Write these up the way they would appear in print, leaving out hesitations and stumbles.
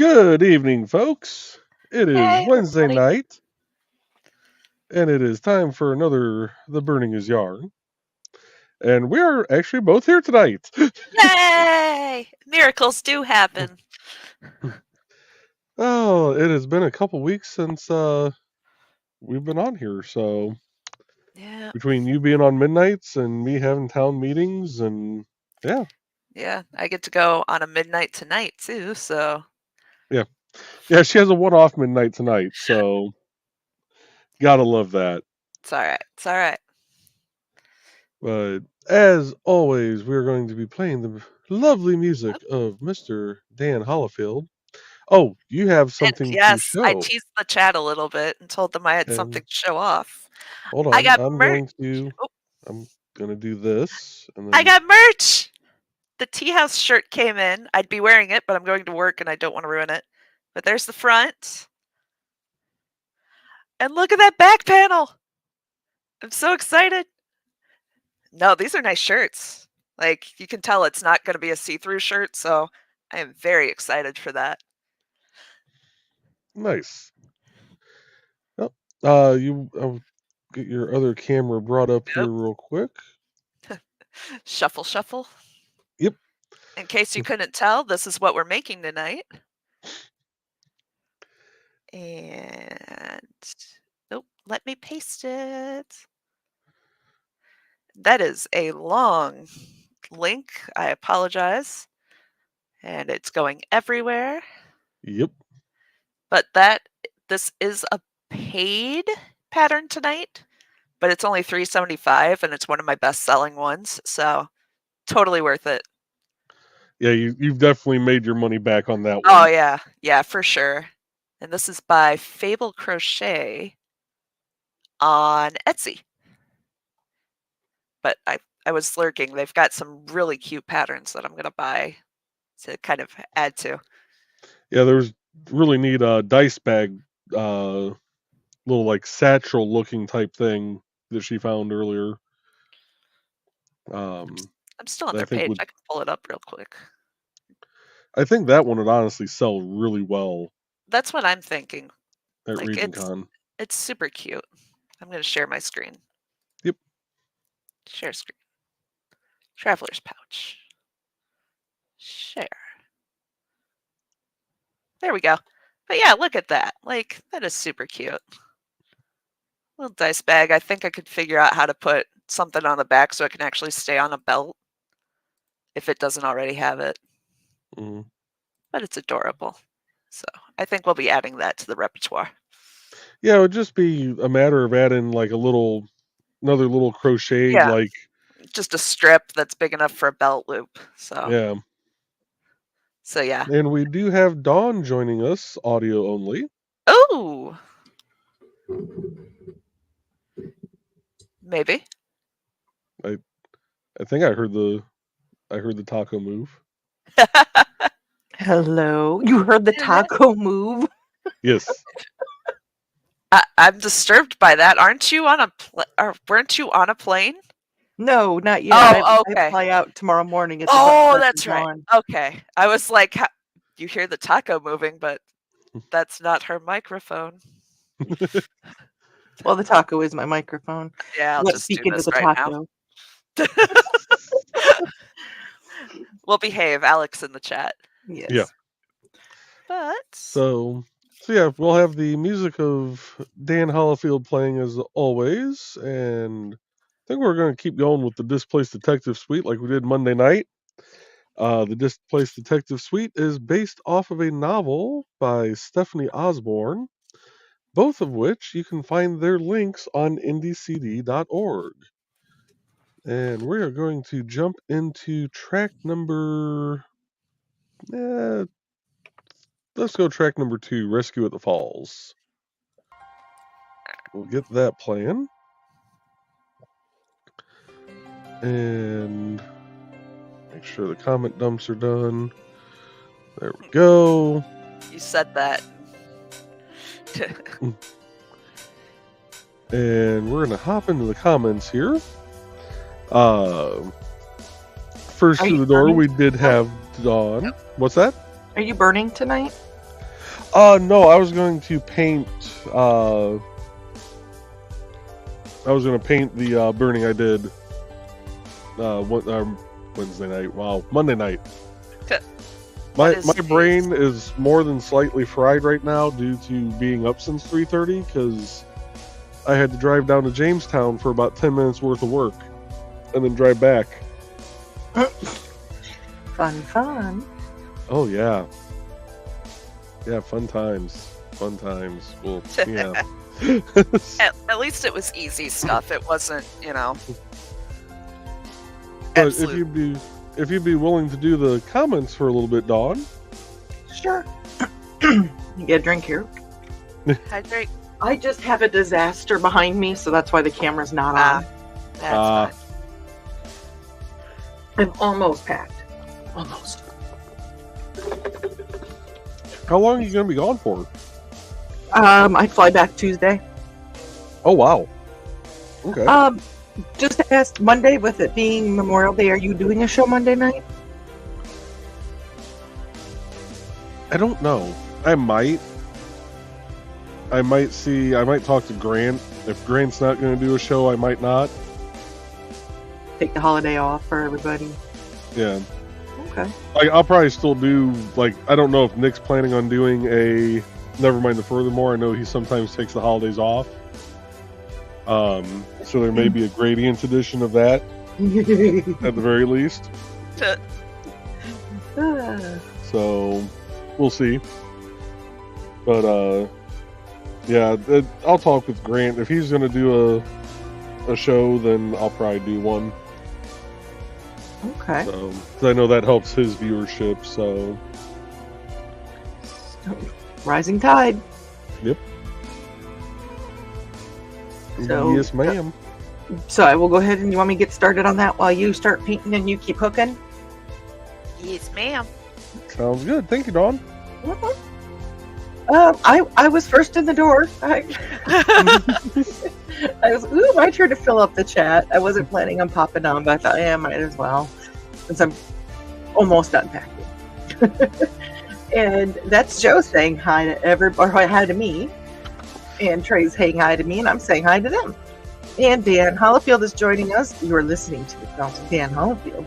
Good evening, folks. It is Hey, Wednesday everybody. night, and it is time for another The Burning is Yarn. And we are actually both here tonight. Yay! Miracles do happen. Oh, it has been a couple weeks since we've been on here. So Yeah, between you being on midnights and me having town meetings, and yeah, yeah. I get to go on a midnight tonight too, so yeah, yeah. She has a one-off midnight tonight, so gotta love that. it's all right. It's all right. But as always, we're going to be playing the lovely music of Mr. Dan Hollifield. Oh, you have And something to yes, I show. teased the chat a little bit and told them I had something And to show off. hold I on, got merch. Oh, I'm gonna do this and I then got merch. The tea house shirt came in. I'd be wearing it, but I'm going to work and I don't want to ruin it. But there's the front. And look at that back panel. I'm so excited. No, these are nice shirts. Like, you can tell it's not going to be a see-through shirt, so I am very excited for that. nice. Oh, I'll get your other camera brought up Yep. here real quick. Shuffle, shuffle. Yep. In case you couldn't tell, this is what we're making tonight. And nope, let me paste it. That is a long link. I apologize. And it's going everywhere. Yep. But this is a paid pattern tonight, but it's only $3.75 and it's one of my best selling ones, so totally worth it. Yeah, you've definitely made your money back on that one. Oh yeah, yeah, for sure. And this is by Fable Crochet on Etsy. But I was lurking. They've got some really cute patterns that I'm gonna buy to kind of add to. Yeah, there's really neat dice bag little like satchel looking type thing that she found earlier. I'm still on I their think page. I can pull it up real quick. I think that one would honestly sell really well That's what I'm thinking. at Like Region Con. it's super cute. I'm gonna share my screen. Yep. Share screen. Traveler's pouch. Share. There we go. But yeah, look at that. Like, that is super cute. Little dice bag. I think I could figure out how to put something on the back so it can actually stay on a belt if it doesn't already have it. Mm-hmm. But it's adorable. So I think we'll be adding that to the repertoire. Yeah, it would just be a matter of adding like another little crocheted Yeah. like Just a strip that's big enough for a belt loop. So yeah. So yeah. And we do have Dawn joining us, audio only. Oh. Maybe. I think I heard the taco move. Hello. You heard the taco move? Yes. I'm disturbed by that. Aren't you on weren't you on a plane? No, not yet. Oh, okay. I fly out tomorrow morning. Oh, that's right. Okay. I was like, you hear the taco moving, but that's not her microphone. Well, the taco is my microphone. Yeah, I'll just speak do into this the right taco. now. We'll behave, Alex, in the chat. Yes. Yeah. But So yeah, we'll have the music of Dan Hollifield playing as always, and I think we're going to keep going with the Displaced Detective Suite like we did Monday night. The Displaced Detective Suite is based off of a novel by Stephanie Osborne, both of which you can find their links on indiecd.org. And we are going to jump into track number... let's go track number 2, Rescue at the Falls. We'll get that playing. And make sure the comment dumps are done. There we go. You said that. And we're going to hop into the comments here. First through the door, we did have Dawn. What's that? Are you burning tonight? No, I was going to paint. I was going to paint the burning I did Wednesday night. Wow, Monday night. My brain is more than slightly fried right now due to being up since 3:30 because I had to drive down to Jamestown for about 10 minutes worth of work and then drive back. Fun. Oh yeah. Yeah, fun times. Well, yeah. At least it was easy stuff. It wasn't, But absolute. if you'd be willing to do the comments for a little bit, Dawn. Sure. You get a drink here. Hydrate. I just have a disaster behind me, so that's why the camera's not on. That's fine. I'm almost packed. Almost. How long are you going to be gone for? I fly back Tuesday. Oh wow. Okay. Just to ask, Monday, with it being Memorial Day, are you doing a show Monday night? I don't know. I might talk to Grant. If Grant's not going to do a show, I might not. Take the holiday off for everybody. Yeah. Okay. I'll probably still do, I don't know if Nick's planning on doing a Never Mind the Furthermore. I know he sometimes takes the holidays off. So there may be a gradient edition of that at the very least. So we'll see. But yeah, I'll talk with Grant. If he's going to do a show, then I'll probably do one. Okay. So, 'cause I know that helps his viewership. So Rising tide. Yep. So, yes, ma'am. So I will go ahead, and you want me to get started on that while you start painting and you keep hooking? Yes, ma'am. Sounds good. Thank you, Dawn. I was first in the door. I was my turn to fill up the chat. I wasn't planning on popping on, but I thought, yeah, I might as well, since I'm almost done packing. And that's Joe saying hi to everybody, or hi to me, and Tre's saying hi to me, and I'm saying hi to them. And Dan Hollifield is joining us. You are listening to the sounds of Dan Hollifield.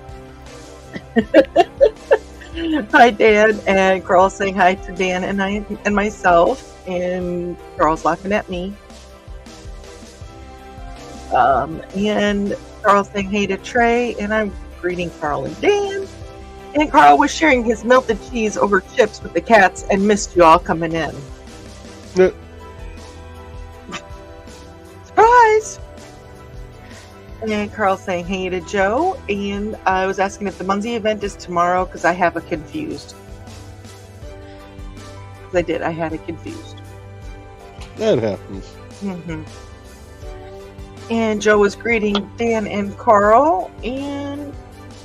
Hi, Dan, and Carl saying hi to Dan and myself, and Carl's laughing at me. And Carl's saying hey to Tre, and I'm greeting Carl and Dan. And Carl was sharing his melted cheese over chips with the cats and missed you all coming in. Surprise! And Carl saying hey to Joe, and I was asking if the Munzee event is tomorrow because I have it confused. I had it confused. That happens. Mm-hmm. And Joe was greeting Dan and Carl, and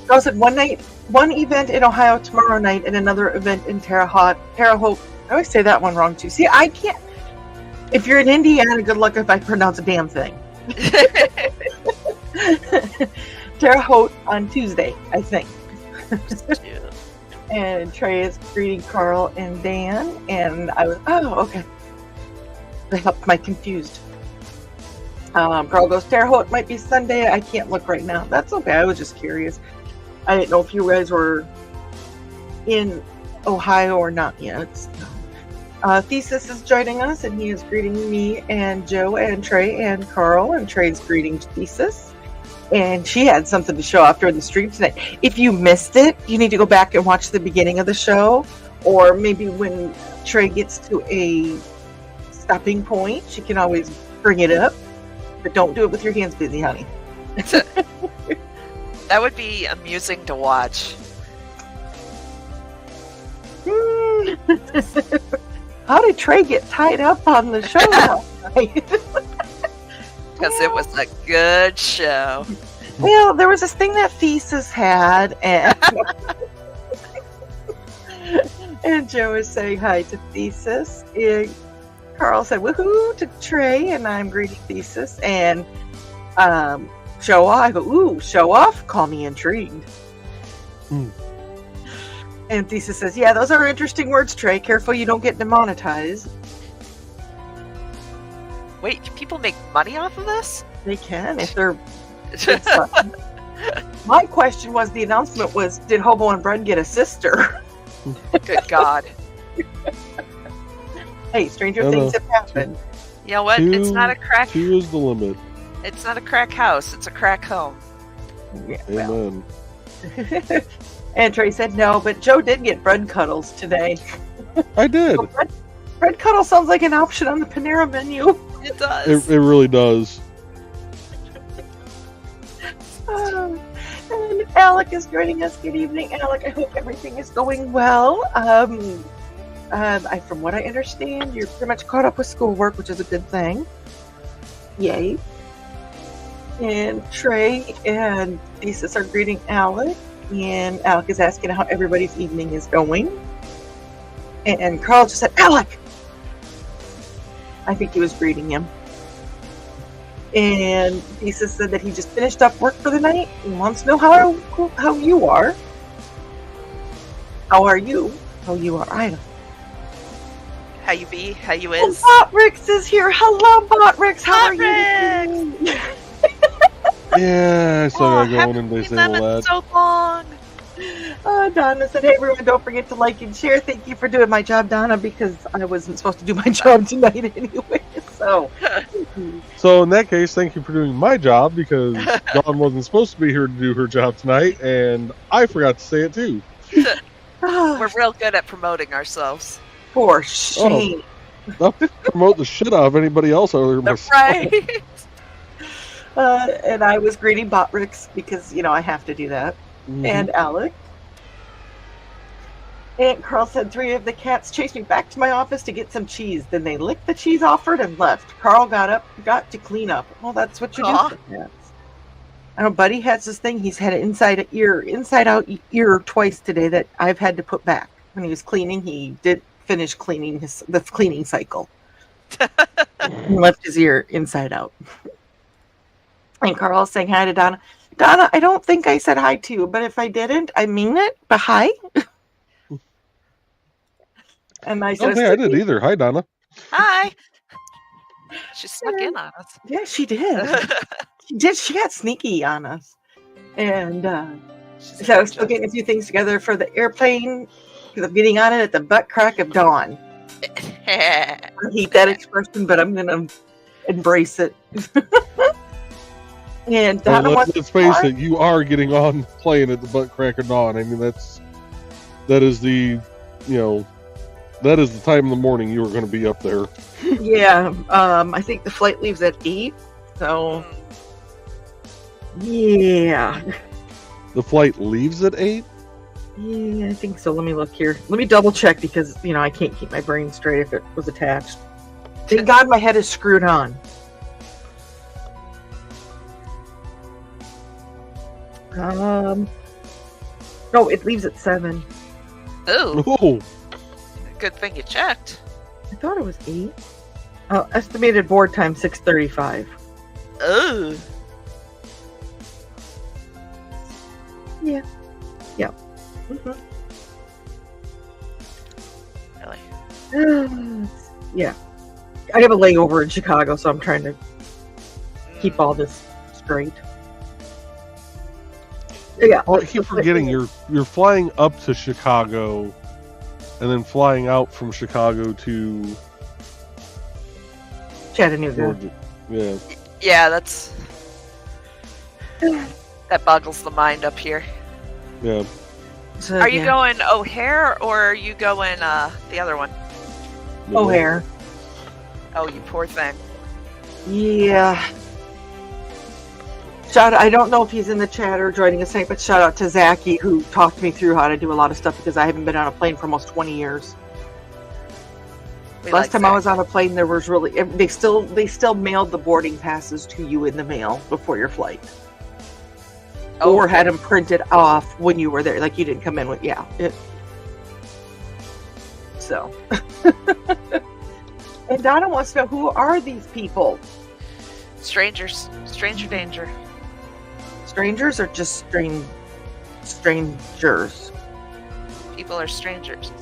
Carl said one event in Ohio tomorrow night, and another event in Terre Haute. I always say that one wrong too. See, I can't. If you're in Indiana, good luck if I pronounce a damn thing. Terre Haute on Tuesday, I think. And Tre is greeting Carl and Dan, and I was, okay. That helped my confused. Carl goes, Terre Haute might be Sunday. I can't look right now. That's okay. I was just curious. I didn't know if you guys were in Ohio or not yet. Thesis is joining us, and he is greeting me and Joe and Tre and Carl, and Tre's greeting Thesis. And she had something to show off during the stream tonight. If you missed it, you need to go back and watch the beginning of the show, or maybe when Tre gets to a stopping point, she can always bring it up, but don't do it with your hands busy, honey. That would be amusing to watch. How did Tre get tied up on the show last night? Because it was a good show. Well, there was this thing that Thesis had, and and Joe was saying hi to Thesis, and Carl said woohoo to Tre, and I'm greeting Thesis, and show off. I go, ooh, show off? Call me intrigued. And Thesis says, yeah, those are interesting words, Tre. Careful you don't get demonetized. Wait, can people make money off of this? They can if they're... My question was, the announcement was, did Hobo and Bread get a sister? Good God. Hey, stranger things have happened. You know what? It's not a crack. 2 is the limit. It's not a crack house. It's a crack home. Yeah, Amen. well. And Tre said no, but Joe did get bread cuddles today. I did. So bread cuddle sounds like an option on the Panera menu. It does. It really does. And Alec is joining us. Good evening, Alec. I hope everything is going well. From what I understand, you're pretty much caught up with schoolwork, which is a good thing. Yay. And Tre and Thesis are greeting Alec. And Alec is asking how everybody's evening is going. And Karl just said, Alec! I think he was greeting him. And Thesis said that he just finished up work for the night and wants to know how you are. How are you? How you are. I don't. How you be? How you And is? Botrix is here. Hello, Botrix. How are you? Yeah, I still gotta go in and haven't disable seen them in that. so long. Donna said, hey, everyone, don't forget to like and share. Thank you for doing my job, Donna, because I wasn't supposed to do my job tonight anyway. So, So in that case, thank you for doing my job, because Dawn wasn't supposed to be here to do her job tonight, and I forgot to say it too. We're real good at promoting ourselves. for shame. I'll promote the shit out of anybody else other than myself. Right. And I was greeting Botrix because, I have to do that. Mhm. And Alec. And Karl said 3 of the cats chased me back to my office to get some cheese. Then they licked the cheese offered and left. Karl got to clean up. Well, that's what you do Aw. for cats. I know Buddy has this thing. He's had an inside out ear twice today that I've had to put back. When he was cleaning, he did finish cleaning the cleaning cycle. He left his ear inside out. And Karl's saying hi to Donna. Donna, I don't think I said hi to you, but if I didn't, I mean it. But hi. And I I said, don't think I did either. Hi, Donna. Hi. She snuck in on us. yeah, she did. She got sneaky on us. And She's so I was still getting a few things together for the airplane because I'm getting on it at the butt crack of dawn. I hate that expression, but I'm going to embrace it. And Donna wants Let's face it, you are getting on playing at the butt crack of dawn. I mean, that is the time in the morning you are going to be up there. Yeah, I think the flight leaves at 8. So, yeah. The flight leaves at 8? Yeah, I think so. Let me look here. Let me double check because, I can't keep my brain straight if it was attached. Thank God my head is screwed on. No, it leaves at 7. Ooh, Oh, good thing you checked. I thought it was 8. Oh, estimated board time 6:35. Ooh. Yeah. Mm-hmm. Really? Yeah. I have a layover in Chicago, so I'm trying to keep all this straight. Yeah. I keep forgetting you're flying up to Chicago, and then flying out from Chicago to Chattanooga. Georgia. Yeah. Yeah, that boggles the mind up here. Yeah. So, Are you yeah. going O'Hare or are you going the other one? O'Hare? Oh, you poor thing. Yeah. I don't know if he's in the chat or joining us tonight, but shout out to Zachy who talked me through how to do a lot of stuff because I haven't been on a plane for almost 20 years. Last time I was on a plane, there was really they still mailed the boarding passes to you in the mail before your flight, or had them printed off when you were there. Like you didn't come in with So, and Donna wants to know, who are these people? Strangers. Stranger danger. Strangers or just strangers? People are strangers.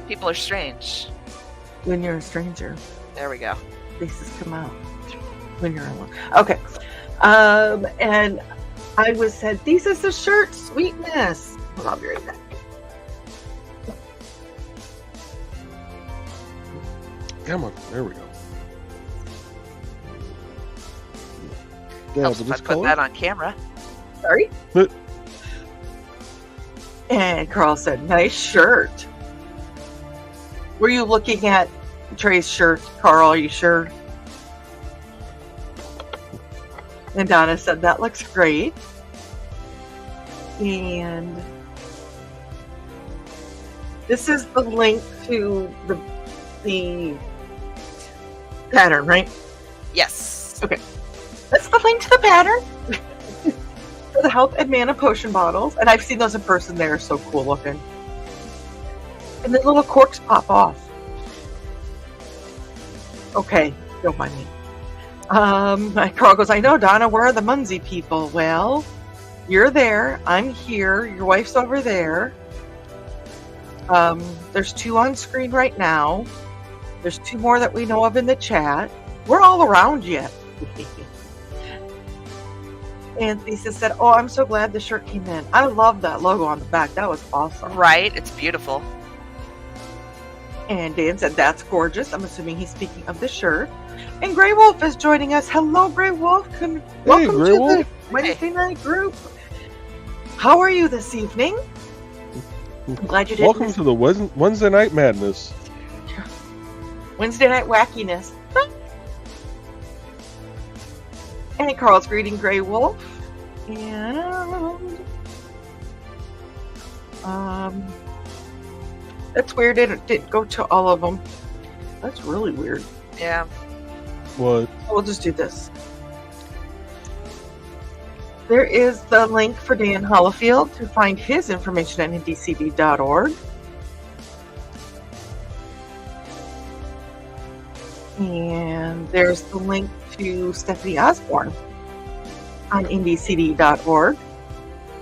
People are strange. When you're a stranger, There we go. faces come out. When you're alone. Okay. And I was said, thesis of shirt, sweetness. Well, I'll be right back. Come on, there we go. Yeah, Helps but if I this put color. that on camera. Sorry. But- And Carl said, nice shirt. Were you looking at Tre's shirt, Carl? Are you sure? And Donna said, that looks great. And this is the link to the pattern, right? Yes. That's the link to the pattern for the health and mana potion bottles. And I've seen those in person. They're so cool looking. And the little corks pop off. Okay, don't mind me. Carl goes, I know, Donna, where are the Munzee people? Well, you're there. I'm here. Your wife's over there. There's 2 on screen right now. There's 2 more that we know of in the chat. We're all around you. And Lisa said, oh, I'm so glad the shirt came in. I love that logo on the back. That was awesome. Right? It's beautiful. And Dan said, that's gorgeous. I'm assuming he's speaking of the shirt. And Grey Wolf is joining us. Hello, Grey Wolf. Welcome Grey to Wolf. the Wednesday night group. How are you this evening? I'm glad you didn't Welcome miss to the Wednesday Night Madness. Wednesday night wackiness. And Carl's greeting Grey Wolf. And that's weird. It didn't go to all of them. That's really weird. Yeah. What? We'll just do this. There is the link for Dan Hollifield to find his information at ndcb.org. And there's the link to Stephanie Osborne on ndcd.org.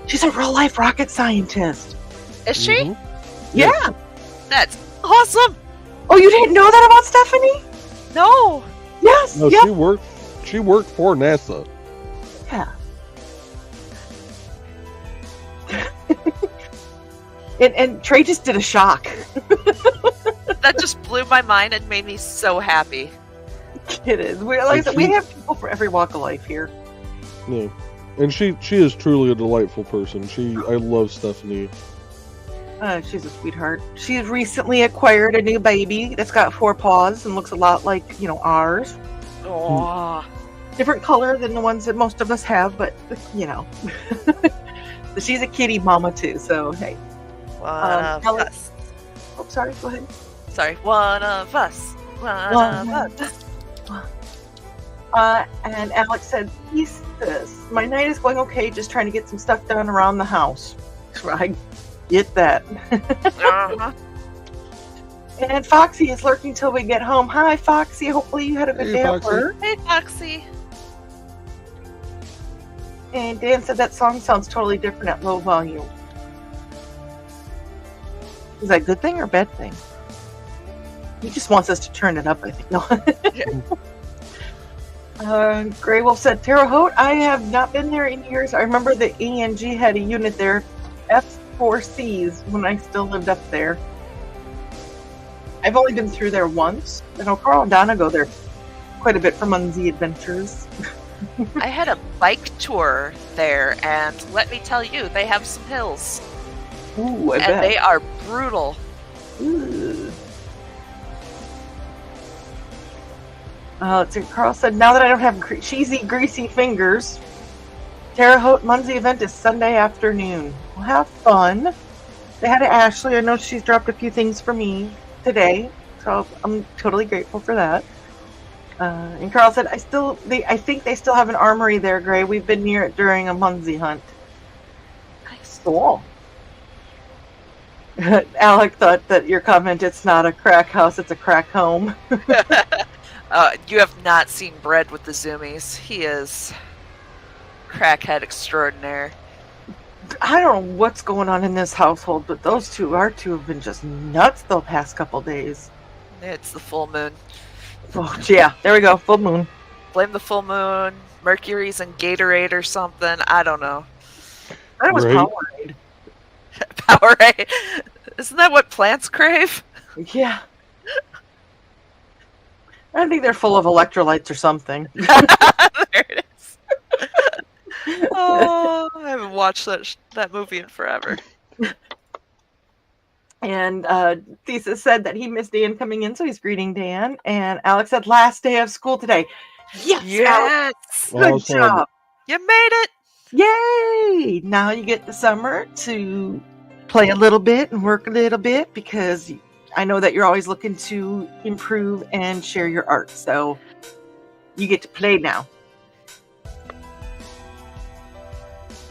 She's a real life rocket scientist. Is she? Mhm. Yeah. That's awesome. Oh, you didn't know that about Stephanie? No. Yes. No, Yep. she worked for NASA. Yeah. and Trey just did a shock. That just blew my mind and made me so happy. It is. Like I said, we have people for every walk of life here. Yeah. And she is truly a delightful person. I love Stephanie. She's a sweetheart. She's recently acquired a new baby that's got 4 paws and looks a lot like, ours. Oh. Different color than the ones that most of us have, but, But she's a kitty mama too, so hey. One of Alex- us. Oh, sorry, go ahead. Sorry. One of us. One of us. And Alex said, "Thesis, my night is going okay, just trying to get some stuff done around the house." I get that. Uh-huh. And Foxy is lurking till we get home. Hi, Foxy. Hopefully you had a good Hey, day at Foxy. work. Hey, Foxy. And Dan said that song sounds totally different at low volume. Is that a good thing or a bad thing? He just wants us to turn it up, I think. No. Grey Wolf said, Terre Haute, I have not been there in years. I remember the ENG had a unit there, F4Cs, when I still lived up there. I've only been through there once. I know Carl and Donna go there quite a bit for Munzee adventures. I had a bike tour there, and let me tell you, they have some hills. Ooh, I And bet. they are brutal. Ooh. Let's see. Carl said, now that I don't have cheesy, greasy fingers, Terre Haute Munzee event is Sunday afternoon. We'll have fun. They had Ashley. I know she's dropped a few things for me today, so I'm totally grateful for that. And Carl said, I think they still have an armory there, Gray. We've been near it during a Munzee hunt. Nice. Cool. Alec thought that your comment, it's not a crack house, it's a crack home. You have not seen Bread with the Zoomies. He is crackhead extraordinaire. I don't know what's going on in this household, but our two have been just nuts the past couple days. It's the full moon. Oh, yeah, there we go, full moon. Blame the full moon. Mercury's in Gatorade or something. I don't know. That was Right. Powerade. Powerade. Isn't that what plants crave? Yeah. I think they're full of electrolytes or something. There it is. Oh, I haven't watched that movie in forever. And Thesis said that he missed Dan coming in, so he's greeting Dan. And Alex said, last day of school today. Yes! Alex, Yes! good Awesome. job. You made it! Yay! Now you get the summer to play a little bit and work a little bit, because I know that you're always looking to improve and share your art. So you get to play now.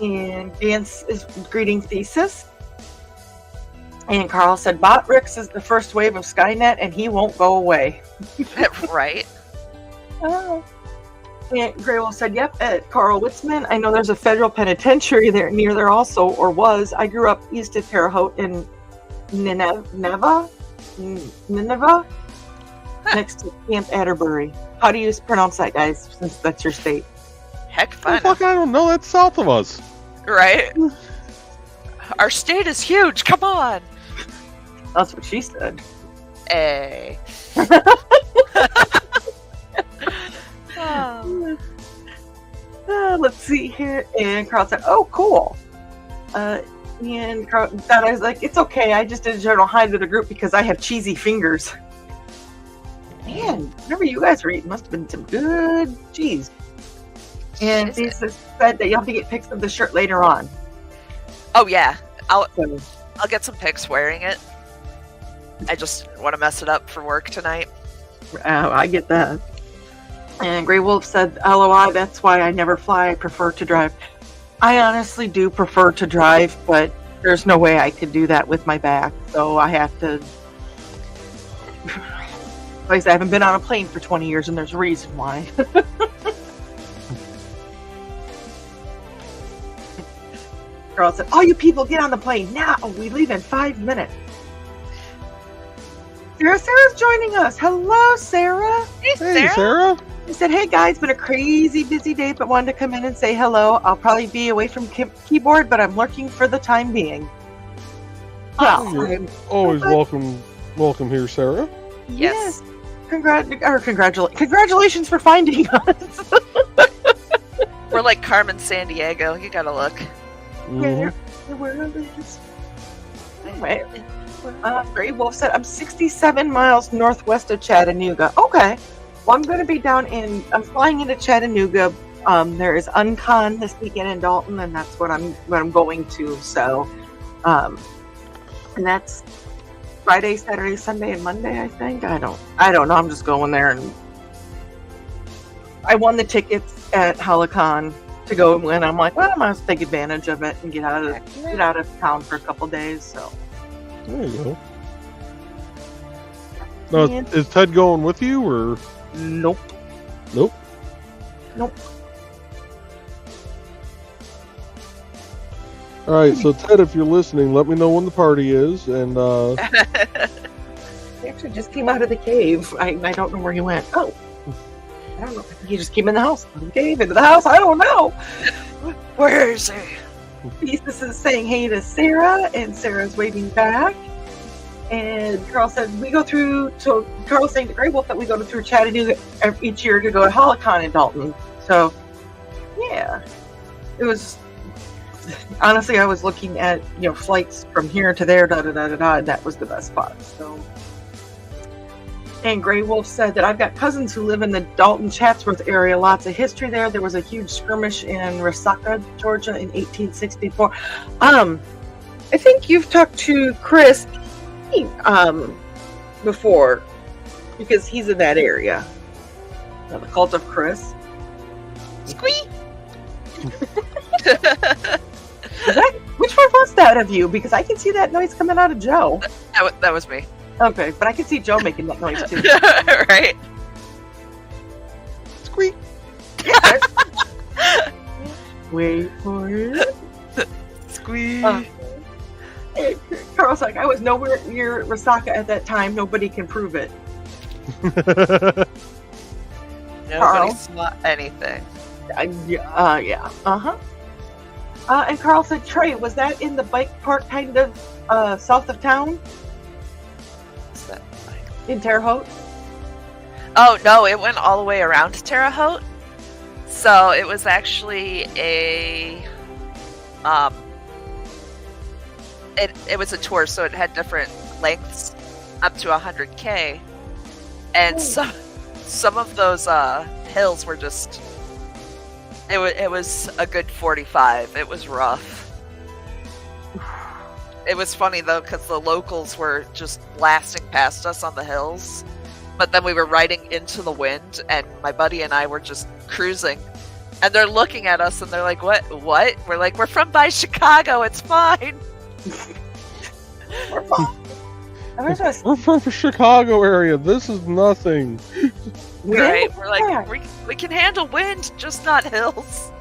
And Dan is greeting Thesis. And Karl said, Botrix is the first wave of Skynet and he won't go away. Right? Oh. And Graywolf said, yep, at Carl Witzman. I know there's a federal penitentiary near there also, or was. I grew up east of Terre Haute in Nineveh, next to Camp Atterbury. How do you pronounce that, guys, since that's your state? Heck, Oh, fine. fuck, I don't know. That's south of us. Right? Our state is huge. Come on. That's what she said. Hey. Oh. Let's see here. And Carl said, oh, cool. And Carl thought, I was like, it's okay. I just did a general hi to the group because I have cheesy fingers. Man, whatever you guys were eating must have been some good cheese. And Is it? Jesus said that you'll have to get pics of the shirt later on. Oh, yeah. So, I'll get some pics wearing it. I just want to mess it up for work tonight. I get that. And Grey Wolf said, LOI, that's why I never fly. I prefer to drive. I honestly do prefer to drive, but there's no way I could do that with my back. So I have to. Like I said, I haven't been on a plane for 20 years, and there's a reason why. Carl said, all you people get on the plane now. We leave in 5 minutes. Sarah's joining us. Hello, Sarah. Hey, Hey, Sarah. He said, hey guys, been a crazy busy day, but wanted to come in and say hello. I'll probably be away from keyboard, but I'm lurking for the time being. Well, You're always welcome here, Sarah. Yes. Congratulations for finding us. We're like Carmen Sandiego. You gotta look. Mhm. The world is. Anyway, Grey Wolf said, I'm 67 miles northwest of Chattanooga. Okay. Well, I'm going to be I'm flying into Chattanooga. There is Uncon this weekend in Dalton, and that's what I'm going to. So, and that's Friday, Saturday, Sunday, and Monday, I think. I don't know. I'm just going there, and I won the tickets at Helicon to go, and I'm like, well, I might take advantage of it and get out of town for a couple days. So There you go. Now, Yeah. is Ted going with you, or nope. nope? All right, so Ted, if you're listening, let me know when the party is, and He actually just came out of the cave. I don't know where he went. Oh, I don't know. He just came in the house. Out of the cave, into the house. I don't know. Where is he? Thesis is saying hey to Sarah, and Sarah's waving back. And Carl said Carl's saying to Grey Wolf that we go through Chattanooga each year to go to Helicon in Dalton. So, yeah, it was. Honestly, I was looking at flights from here to there, and that was the best spot. So, and Grey Wolf said that I've got cousins who live in the Dalton Chatsworth area. Lots of history there. There was a huge skirmish in Resaca, Georgia, in 1864. I think you've talked to Chris before, because he's in that area. The Cult of Chris. Squeak. Which one was that of you? Because I can see that noise coming out of Joe. That was me. Okay, but I can see Joe making that noise too. Right? Squeak. Wait for it. Squee. Carl's like, I was nowhere near Rasaka at that time. Nobody can prove it. Nobody saw anything. Yeah. And Karl said, Tre, was that in the bike park kind of south of town What's that like? in Terre Haute? Oh no, it went all the way around Terre Haute. So it was actually a it was a tour, so it had different lengths up to 100K. And some of those hills were just it was a good 45. It was rough. It was funny though, because the locals were just blasting past us on the hills, but then we were riding into the wind, and my buddy and I were just cruising, and they're looking at us and they're like, what? We're like, we're from by Chicago, it's fine. We're fine. We're from the Chicago area. This is nothing. Right? We're like, we can handle wind, just not hills.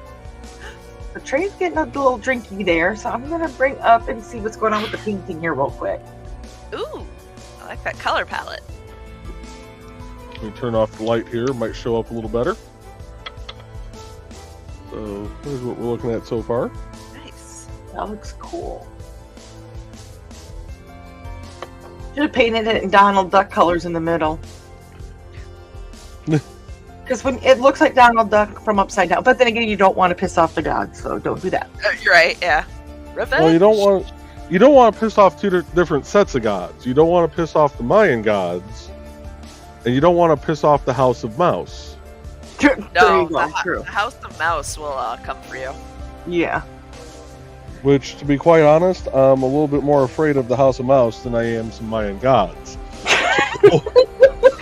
The Tre's getting a little drinky there, so I'm gonna bring up and see what's going on with the painting here real quick. Ooh, I like that color palette. Let me turn off the light here. It might show up a little better. So here's what we're looking at so far. Nice. That looks cool. Should have painted it in Donald Duck colors in the middle. Because when it looks like Donald Duck from upside down, but then again, you don't want to piss off the gods, so don't do that. You're right. Yeah. Revenge. Well, you don't want to piss off two different sets of gods. You don't want to piss off the Mayan gods, and you don't want to piss off the House of Mouse. There No, you go. True. the House of Mouse will come for you. Yeah. Which, to be quite honest, I'm a little bit more afraid of the House of Mouse than I am some Mayan gods.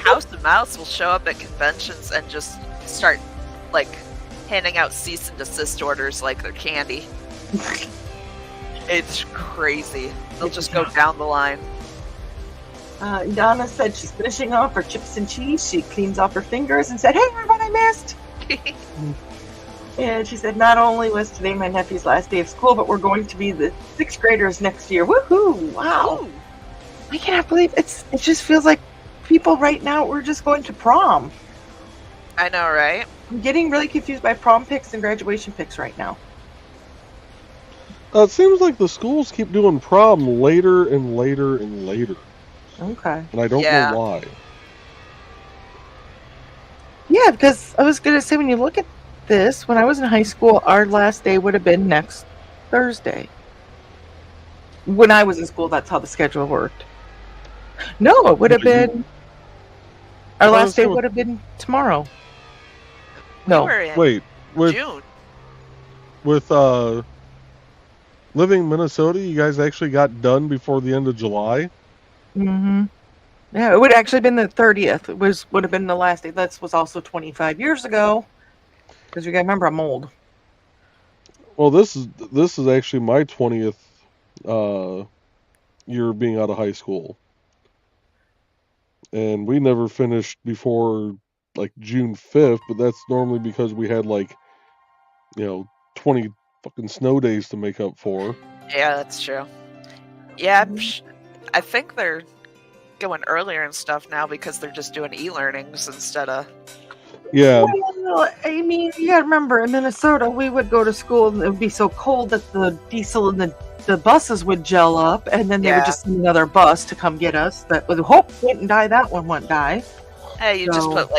House of Mouse will show up at conventions and just start, like, handing out cease and desist orders like they're candy. It's crazy. They'll just go down the line. Donna said she's finishing off her chips and cheese. She cleans off her fingers and said, hey, everyone I missed. And she said, not only was today my nephew's last day of school, but we're going to be the 6th graders next year. Woohoo! Wow. Ooh. I cannot believe it just feels like people right now, we're just going to prom. I know, right? I'm getting really confused by prom pics and graduation pics right now. It seems like the schools keep doing prom later and later and later. Okay. And I don't know why. Yeah, because I was going to say, when you look at this, when I was in high school, our last day would have been next Thursday. When I was in school, that's how the schedule worked. No, it would have been... Our last day would have been tomorrow. No. We were in Wait, June. with Living Minnesota, you guys actually got done before the end of July? Mm-hmm. Yeah, it would have actually been the 30th. It would have been the last day. That was also 25 years ago. Because you got to remember, I'm old. Well, this is actually my 20th year being out of high school. And we never finished before like June 5th, but that's normally because we had 20 fucking snow days to make up for. Yeah, that's true. Yeah, I think they're going earlier and stuff now because they're just doing e-learnings instead of... Yeah. Well, I mean, you gotta remember, in Minnesota, we would go to school and it would be so cold that the diesel and the buses would gel up, and then they would just send another bus to come get us. That would hope wouldn't die, that one wouldn't die. Hey, you just put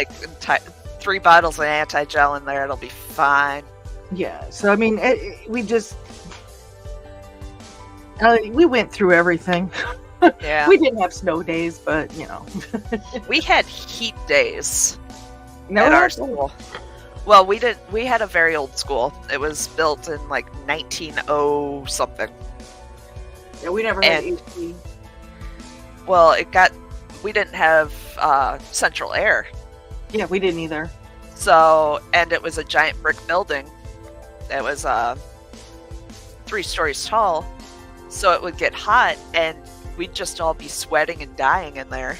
3 bottles of anti-gel in there, it'll be fine. Yeah, so I mean, we went through everything. Yeah. We didn't have snow days, but, We had heat days. No, at our school. Well, we had a very old school. It was built in 1900 something. Yeah, we never had AC. Well, we didn't have central air. Yeah, we didn't either. So, and it was a giant brick building. It was 3 stories tall. So it would get hot and we'd just all be sweating and dying in there.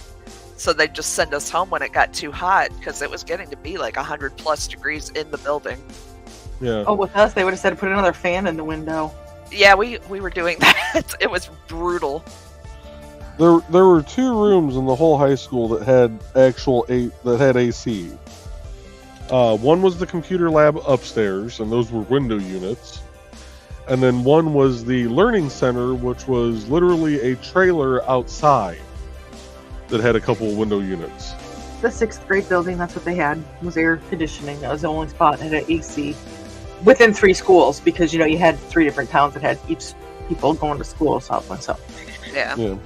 So they'd just send us home when it got too hot because it was getting to be 100+ degrees in the building. Yeah. Oh, with us, they would have said put another fan in the window. Yeah, we were doing that. It was brutal. There were 2 rooms in the whole high school that had that had AC. One was the computer lab upstairs, and those were window units. And then one was the learning center, which was literally a trailer outside that had a couple of window units. The 6th grade building, that's what they had, was air conditioning. That was the only spot that had AC within 3 schools, because you had 3 different towns that had each people going to school. So. Yeah.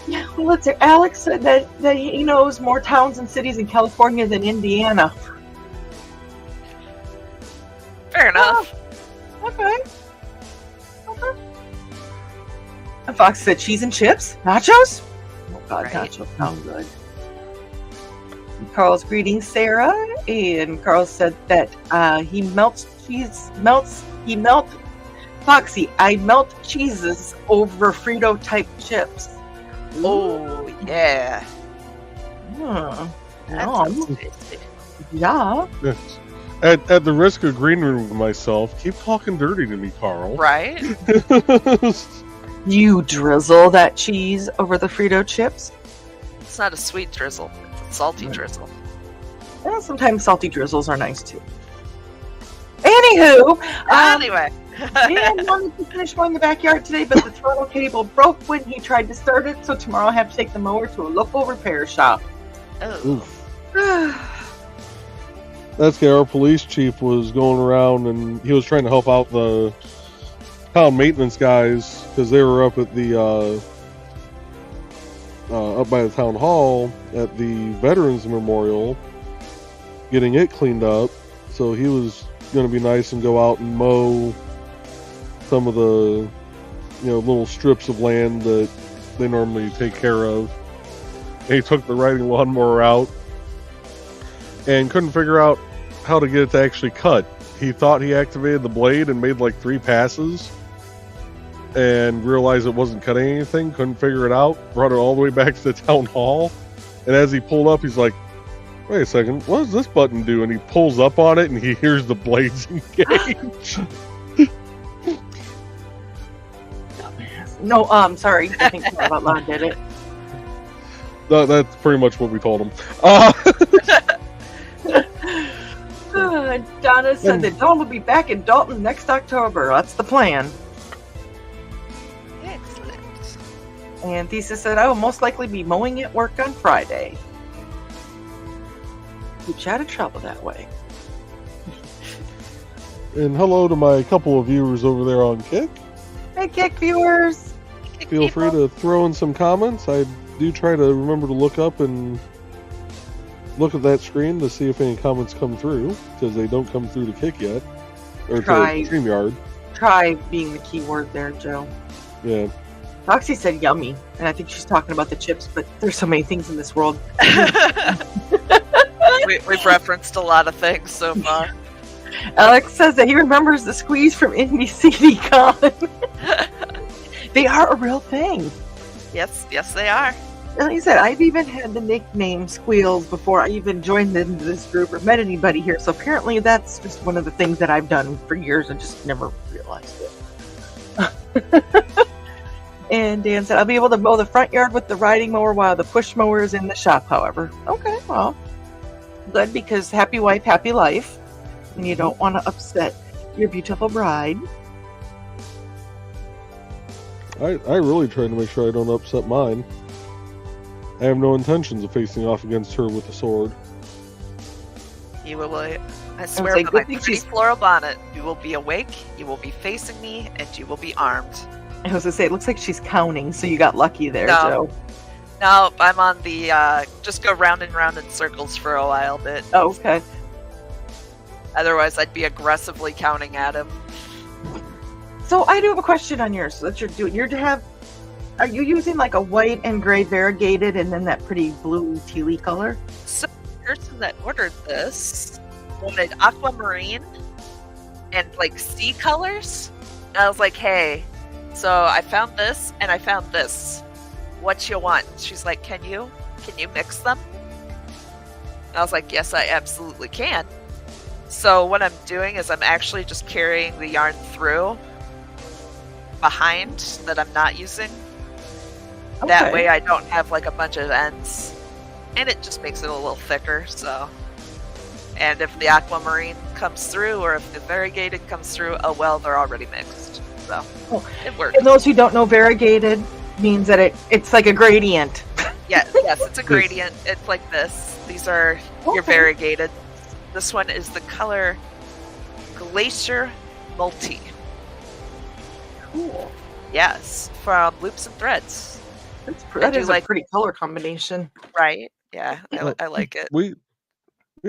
Yeah. Well, let's say Alex said that he knows more towns and cities in California than Indiana. Fair enough. Okay. And Fox said cheese and chips, nachos. Oh God, Right. nachos sound good. Carl's greeting Sarah, and Carl said that he melts cheese. Foxy, I melt cheeses over Frito type chips. Oh yeah. Hmm. That Yum. sounds tasty. Yeah. Yes. At the risk of green rooming myself, keep talking dirty to me, Carl. Right? You drizzle that cheese over the Frito chips. It's not a sweet drizzle. It's a salty drizzle. Well, sometimes salty drizzles are nice too. Anywho, Anyway. Dan wanted to finish mowing the backyard today, but the throttle cable broke when he tried to start it, so tomorrow I have to take the mower to a local repair shop. Oh. Oof. That's okay. Our police chief was going around and he was trying to help out the town maintenance guys because they were up at the up by the town hall at the Veterans Memorial getting it cleaned up. So he was going to be nice and go out and mow some of the little strips of land that they normally take care of. And he took the riding lawnmower out and couldn't figure out how to get it to actually cut. He thought he activated the blade and made like 3 passes and realized it wasn't cutting anything, couldn't figure it out, brought it all the way back to the town hall, and as he pulled up, he's like, wait a second, what does this button do? And he pulls up on it and he hears the blades engage. No, sorry. I think Talk Out Loud did it. That's pretty much what we told him. Donna said that Dawn will be back in Dalton next October. That's the plan. Excellent. And Thesis said, I will most likely be mowing at work on Friday. Keeps you out of trouble that way. And hello to my couple of viewers over there on Kick. Hey, Kick viewers. Feel free to throw in some comments. I do try to remember to look up and look at that screen to see if any comments come through, because they don't come through to Kick yet. Or Try. to StreamYard. Try being the key word there, Joe. Yeah. Roxy said yummy, and I think she's talking about the chips, but there's so many things in this world. We've referenced a lot of things so far. Alex says that he remembers the squeeze from NBC Con. They are a real thing. Yes, they are. And like I said, I've even had the nickname Squeals before I even joined into this group or met anybody here. So apparently that's just one of the things that I've done for years and just never realized it. And Dan said, I'll be able to mow the front yard with the riding mower while the push mower is in the shop, however. Okay, well, good, because happy wife, happy life. And you don't want to upset your beautiful bride. I really try to make sure I don't upset mine. I have no intentions of facing off against her with a sword. You will. I swear like, by my good thing pretty she's- floral bonnet, you will be awake, you will be facing me, and you will be armed. I was going to say, it looks like she's counting, so you got lucky there, No. Joe. No, I'm on the just go round and round in circles for a while bit. Oh, okay. Otherwise, I'd be aggressively counting at him. So I do have a question on yours that you're doing. Are you using like a white and gray variegated and then that pretty blue tealy color? So the person that ordered this wanted aquamarine and like sea colors. And I was like, hey, so I found this and I found this. What you want? She's like, can you mix them? And I was like, yes, I absolutely can. So what I'm doing is I'm actually just carrying the yarn through behind that I'm not using. That Okay. way I don't have like a bunch of ends. And it just makes it a little thicker, so. And if the aquamarine comes through, or if the variegated comes through, oh well, they're already mixed. So, it works. And those who don't know, variegated means that it's like a gradient. Yes, it's a gradient. It's like this. These are your Okay. variegated. This one is the color Glacier Multi. Cool. Yes, from Loops and Threads. That do is like- a pretty color combination. Right? Yeah, I like it. We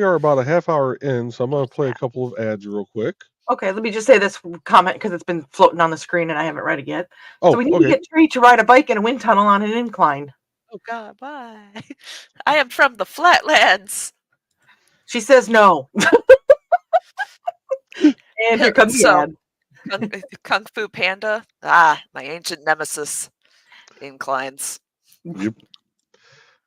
are about a half hour in, so I'm going to play a couple of ads real quick. Okay, let me just say this comment because it's been floating on the screen and I haven't read it yet. Oh, So we need okay. to get Tre to ride a bike in a wind tunnel on an incline. Oh God, why? I am from the flatlands. She says no. And here comes the So- ad. Kung Fu Panda. Ah, my ancient nemesis. Inclines. Yep.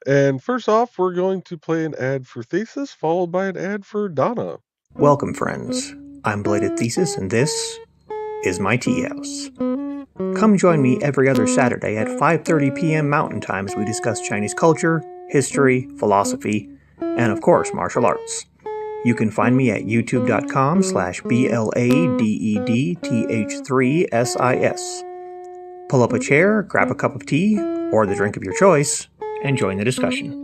And first off, we're going to play an ad for Thesis, followed by an ad for Donna. Welcome, friends. I'm Bladed Thesis, and this is my tea house. Come join me every other Saturday at 5:30 p.m. Mountain Time as we discuss Chinese culture, history, philosophy, and of course, martial arts. You can find me at youtube.com/BLADEDTH3SIS. Pull up a chair, grab a cup of tea, or the drink of your choice, and join the discussion.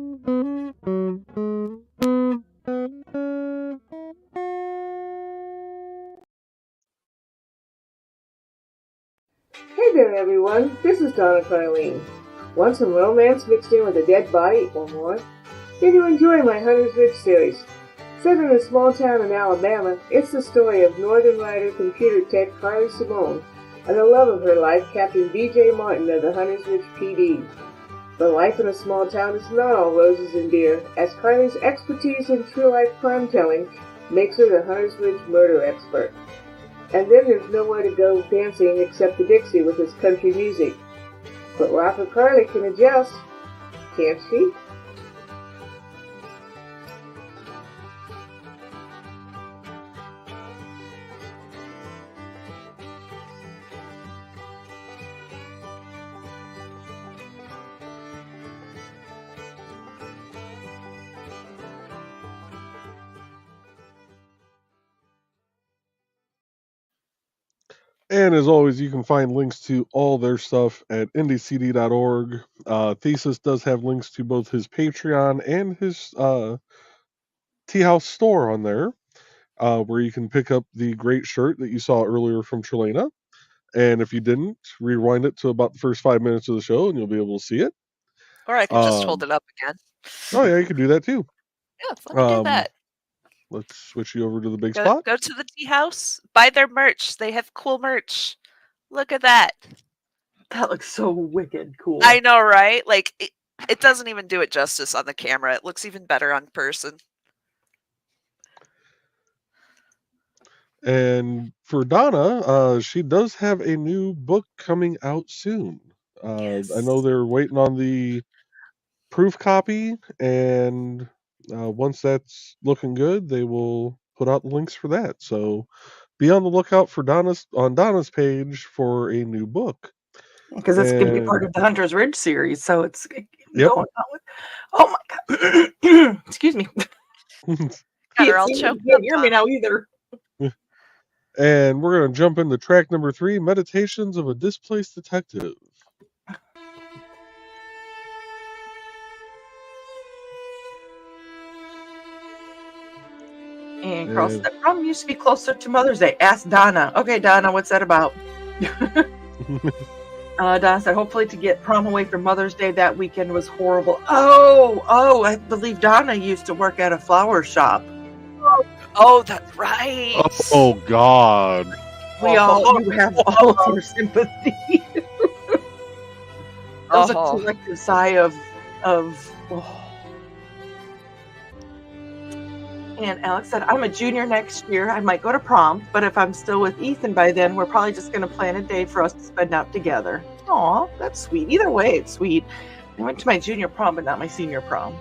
Hey there, everyone. This is Dawn and Karl. Want some romance mixed in with a dead body or more? Then you enjoy my Hunter's Ridge series. Set in a small town in Alabama, it's the story of Northern Rider computer tech Carly Simone and the love of her life, Captain B.J. Martin of the Hunter's Ridge PD. But life in a small town is not all roses and beer, as Carly's expertise in true-life crime-telling makes her the Hunter's Ridge murder expert. And then there's nowhere to go dancing except the Dixie with its country music. But Rocker Carly can adjust, can't she? And as always, you can find links to all their stuff at indiecd.org. Thesis does have links to both his Patreon and his Tea House store on there, where you can pick up the great shirt that you saw earlier from Trelena. And if you didn't, rewind it to about the first 5 minutes of the show and you'll be able to see it. Or I could just hold it up again. Oh, yeah, you can do that too. Yeah, let me do that. Let's switch you over to the big spot. Go to the tea house. Buy their merch. They have cool merch. Look at that. That looks so wicked cool. I know, right? Like, it doesn't even do it justice on the camera. It looks even better on person. And for Donna, she does have a new book coming out soon. Yes. I know they're waiting on the proof copy, and once that's looking good, they will put out the links for that. So be on the lookout for Donna's page for a new book. Because it's going to be And- part of the Hunter's Ridge series, so it's Yep. going on with. Oh my god! Excuse me. Got her all You choked can't up hear me on now either. And we're going to jump into track number 3, Meditations of a Displaced Detective. And Carl said, that prom used to be closer to Mother's Day. Ask Donna. Okay, Donna, what's that about? Donna said, hopefully to get prom away from Mother's Day that weekend was horrible. Oh, I believe Donna used to work at a flower shop. Oh, that's right. Oh, God. You have all of our sympathy. That was a collective sigh of oh. And Alex said, I'm a junior next year. I might go to prom, but if I'm still with Ethan by then, we're probably just going to plan a day for us to spend out together. Aw, that's sweet. Either way, it's sweet. I went to my junior prom, but not my senior prom.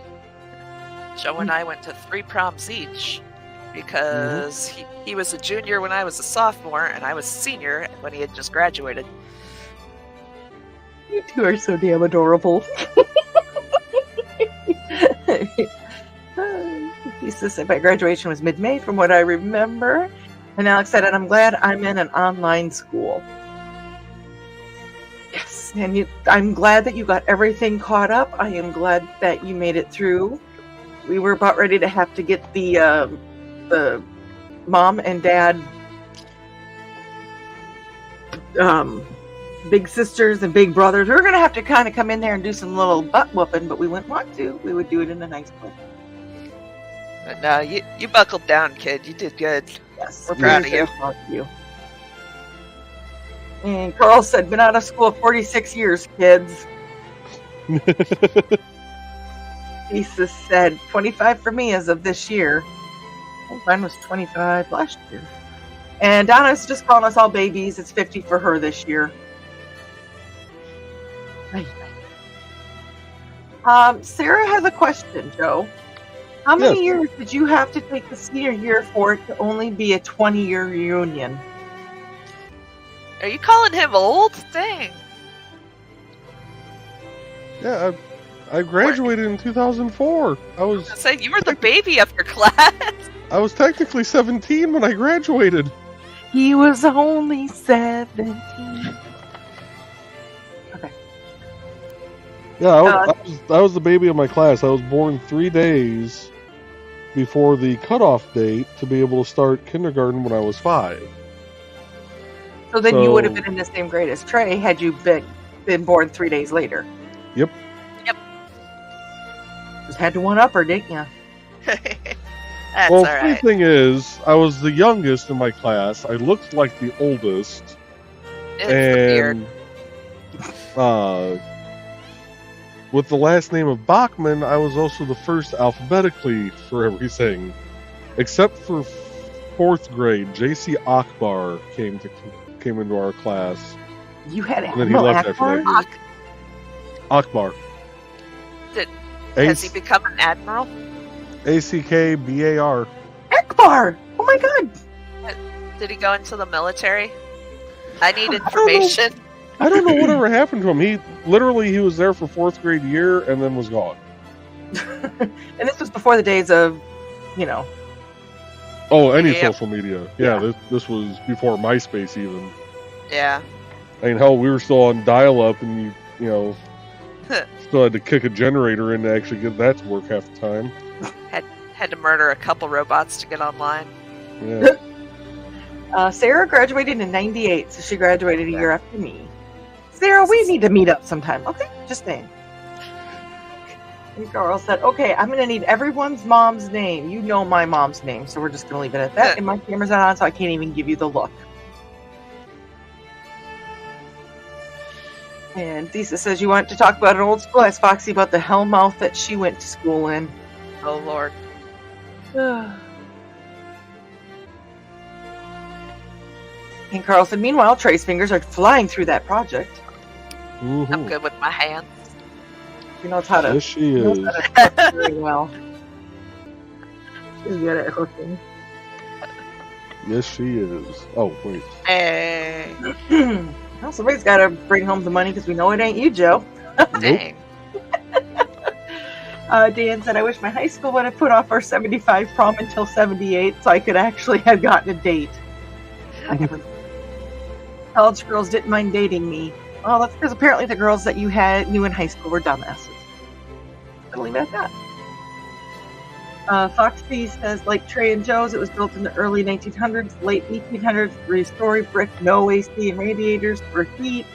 Joe and I went to 3 proms each because he was a junior when I was a sophomore and I was a senior when he had just graduated. You two are so damn adorable. Lisa said my graduation was mid-May from what I remember. And Alex said, and I'm glad I'm in an online school. Yes, and I'm glad that you got everything caught up. I am glad that you made it through. We were about ready to have to get the mom and dad big sisters and big brothers. We were going to have to kind of come in there and do some little butt whooping, but we wouldn't want to. We would do it in a nice way. But no, you buckled down, kid. You did good. Yes, We're proud of very you. proud of you. And Carl said, been out of school 46 years, kids. Lisa said, 25 for me as of this year. I think mine was 25 last year. And Donna's just calling us all babies. It's 50 for her this year. Sarah has a question, Joe. How many years did you have to take the senior year for it to only be a 20-year reunion? Are you calling him old? Dang. Yeah, I graduated in 2004. I was I said you were the baby of your class. I was technically 17 when I graduated. He was only 17. Okay. Yeah, I was the baby of my class. I was born 3 days before the cutoff date to be able to start kindergarten when I was 5. So then you would have been in the same grade as Trey had you been born 3 days later. Yep. Just had to one up her, didn't you? That's Well, all the funny right. thing is, I was the youngest in my class. I looked like the oldest. It's the beard. And with the last name of Bachman, I was also the first alphabetically for everything. Except for 4th grade, J.C. Akbar came into our class. You had And then he Admiral left after Akbar? that. Akbar. Has he become an admiral? ACKBAR. Akbar! Oh my god! Did he go into the military? I need information. I don't know whatever happened to him. He was there for 4th grade year and then was gone. And this was before the days of, Oh, any Yep. social media. Yeah. This was before MySpace even. Yeah. I mean, hell, we were still on dial-up, and you still had to kick a generator in to actually get that to work half the time. Had to murder a couple robots to get online. Yeah. Sarah graduated in 98, so she graduated a year after me. Sarah, we need to meet up sometime. Okay, just saying. And Carl said, okay, I'm going to need everyone's mom's name. You know my mom's name, so we're just going to leave it at that. And my camera's not on, so I can't even give you the look. And Lisa says, you want to talk about an old school? Ask Foxy about the hellmouth that she went to school in. Oh, Lord. And Carl said, meanwhile, Trey's fingers are flying through that project. Mhm. I'm good with my hands. She knows how to Yes, she is. very well. She's good at hooking. Yes, she is. Oh, wait. Hey. Well, somebody's got to bring home the money because we know it ain't you, Joe. Dang. Dan said, I wish my high school would have put off our 75 prom until 78 so I could actually have gotten a date. I never. College girls didn't mind dating me. Well, that's because apparently the girls that you knew in high school were dumbasses. I'll leave it at that. Foxy says, like Trey and Joe's, it was built in the early 1900s, late 1800s, 3-story brick, no AC and radiators for heat.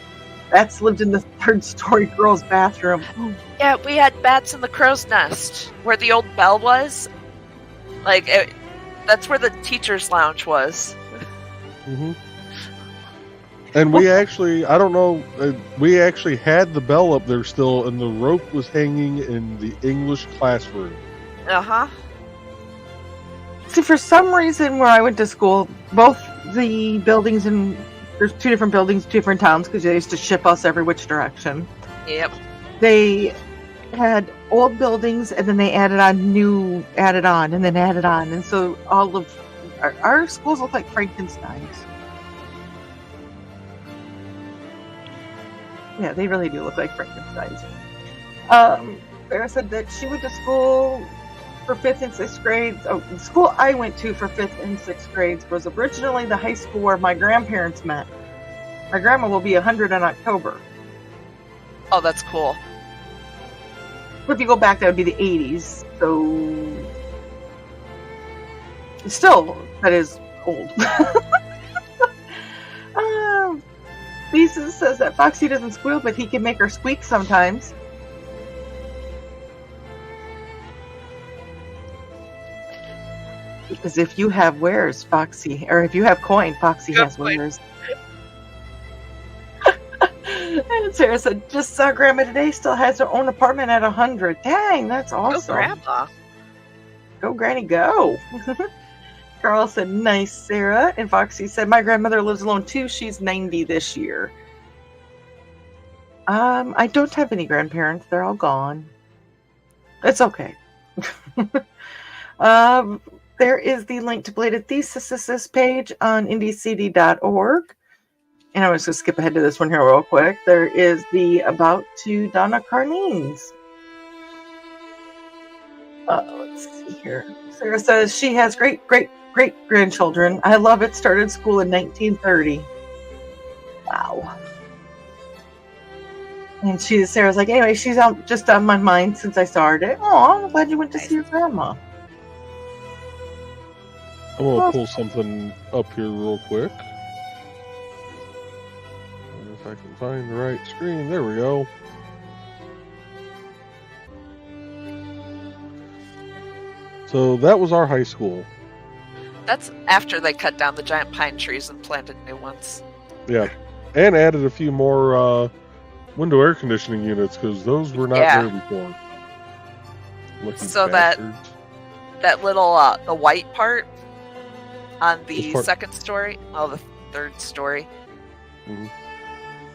Bats lived in the 3rd-story girls' bathroom. Yeah, we had bats in the crow's nest where the old bell was. That's where the teacher's lounge was. Mm-hmm. And we actually, I don't know, we actually had the bell up there still, and the rope was hanging in the English classroom. Uh-huh. See, for some reason, where I went to school, both the buildings and there's 2 different buildings, 2 different towns, because they used to ship us every which direction. Yep. They had old buildings, and then they added on, and then added on, and so all of our schools look like Frankenstein's. Yeah, they really do look like Frankensteins. Sarah said that she went to school for 5th and 6th grades. Oh, the school I went to for 5th and 6th grades was originally the high school where my grandparents met. My grandma will be 100 in October. Oh, that's cool. But if you go back, that would be the 80s. So, still, that is old. Lisa says that Foxy doesn't squeal, but he can make her squeak sometimes. Because if you have wares, Foxy, or if you have coin, Foxy Good has point. wares. And Sarah said, just saw Grandma today, still has her own apartment at 100. Dang, that's awesome. Oh, Grandpa. Go, Granny, go. Carl said, nice, Sarah. And Foxy said, my grandmother lives alone too. She's 90 this year. I don't have any grandparents. They're all gone. It's okay. There is the link to Bladed Thesis page on indiecd.org. And I'm just going to skip ahead to this one here real quick. There is the About to Donna Carleen's. Let's see here. Sarah says she has great grandchildren. I love it. Started school in 1930. Wow. And Sarah's like, anyway, she's just on my mind since I saw her today. Oh, I'm glad you went to see your grandma. I'm going to pull something up here real quick. If I can find the right screen. There we go. So that was our high school. That's after they cut down the giant pine trees and planted new ones. Yeah. And added a few more window air conditioning units because those were not there before. Lucky So bastards. that little the white part on the second story, the third story. Mm-hmm.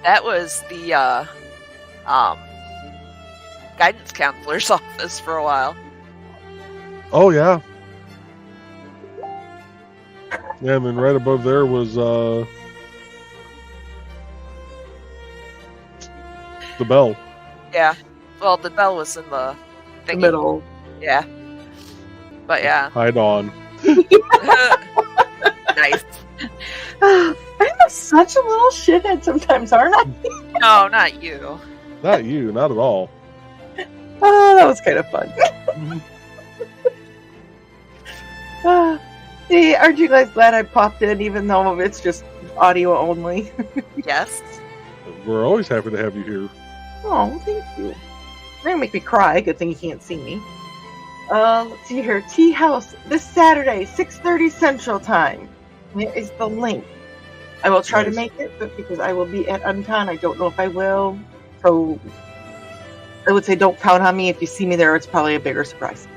That was the guidance counselor's office for a while. Oh yeah. Yeah, and then right above there was the bell. Yeah. Well, the bell was in the thingy. Middle. Yeah. But yeah. Hi, Dawn. Nice. I'm such a little shithead sometimes, aren't I? No, not you. Not you, not at all. Oh, that was kind of fun. See, aren't you guys glad I popped in, even though it's just audio only? Yes. We're always happy to have you here. Oh, thank you. You're gonna make me cry. Good thing you can't see me. Let's see here. Tea House this Saturday, 6:30 Central Time. There is the link. I will try to make it, but because I will be at Unton, I don't know if I will. So I would say don't count on me. If you see me there, it's probably a bigger surprise.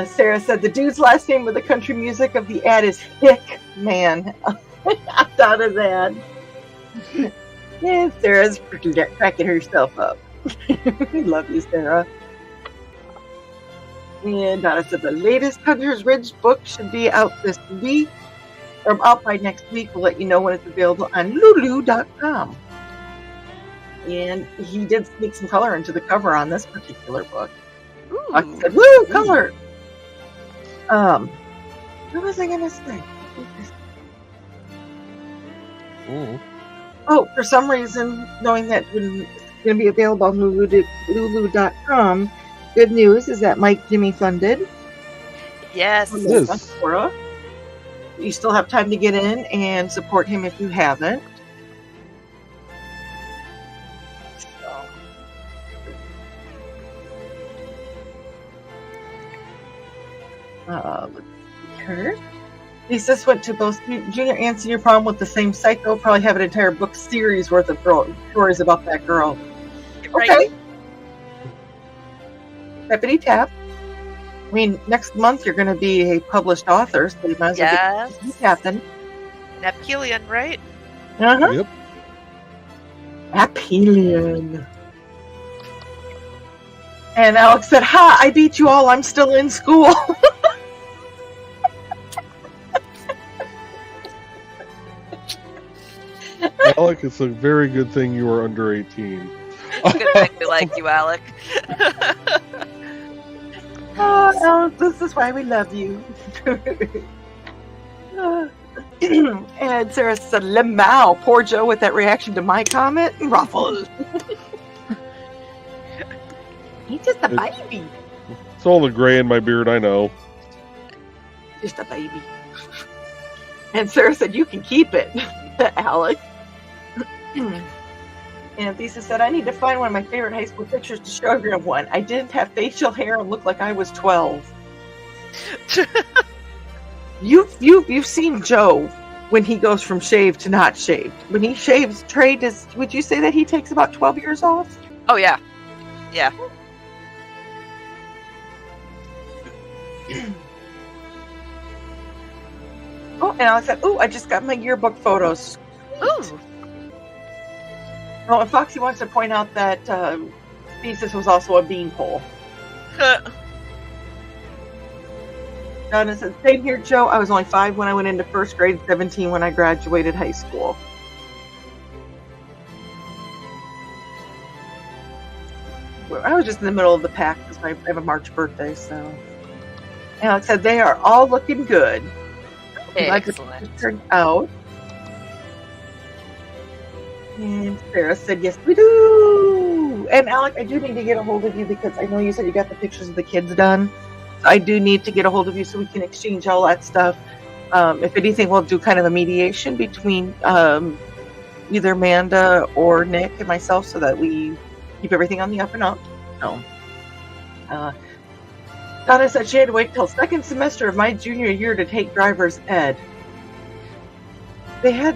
Sarah said the dude's last name with the country music of the ad is Hickman. Opt out of that. Yeah, Sarah's cracking herself up. Love you, Sarah. And Donna said the latest Hunter's Ridge book should be out this week, or out by next week. We'll let you know when it's available on lulu.com. And he did sneak some color into the cover on this particular book. I said, woo, color! What was I going to say? Ooh. Oh, for some reason, knowing that it's going to be available on lulu.com, good news is that Mike Jimmy funded. Yes. Yes. You still have time to get in and support him if you haven't. Let's see her. Lisa went to both junior and senior prom with the same psycho. Probably have an entire book series worth of stories about that girl. Right. Okay. Tippity tap. I mean, next month you're going to be a published author, so you might as well get tapping. Napoleon, right? Uh-huh. Yep. Napoleon. And Alex said, ha, I beat you all. I'm still in school. Alec, it's a very good thing you are under 18. Good thing we like you, Alec. Oh, this is why we love you. And Sarah said, "Lemau." Poor Joe with that reaction to my comment. Ruffles. He's just a baby. It's all the gray in my beard, I know. Just a baby. And Sarah said, "You can keep it, Alec." And Thesis said, "I need to find one of my favorite high school pictures to show everyone. I didn't have facial hair and looked like I was 12. You've seen Joe when he goes from shaved to not shaved. When he shaves, Tre, would you say that he takes about 12 years off? Oh, yeah. Yeah. Oh, and I said, "Oh, I just got my yearbook photos." Ooh. Oh, and Foxy wants to point out that Thesis was also a beanpole. Donna said, "Same here, Joe. I was only 5 when I went into first grade, 17 when I graduated high school." I was just in the middle of the pack because I have a March birthday, so. Alex said, "They are all looking good." Excellent. Like it turned out. And Sarah said, "Yes, we do." And Alec, I do need to get a hold of you because I know you said you got the pictures of the kids done. So I do need to get a hold of you so we can exchange all that stuff. If anything, we'll do kind of a mediation between either Amanda or Nick and myself so that we keep everything on the up and up. So, Donna said she had to wait till second semester of my junior year to take driver's ed. They had,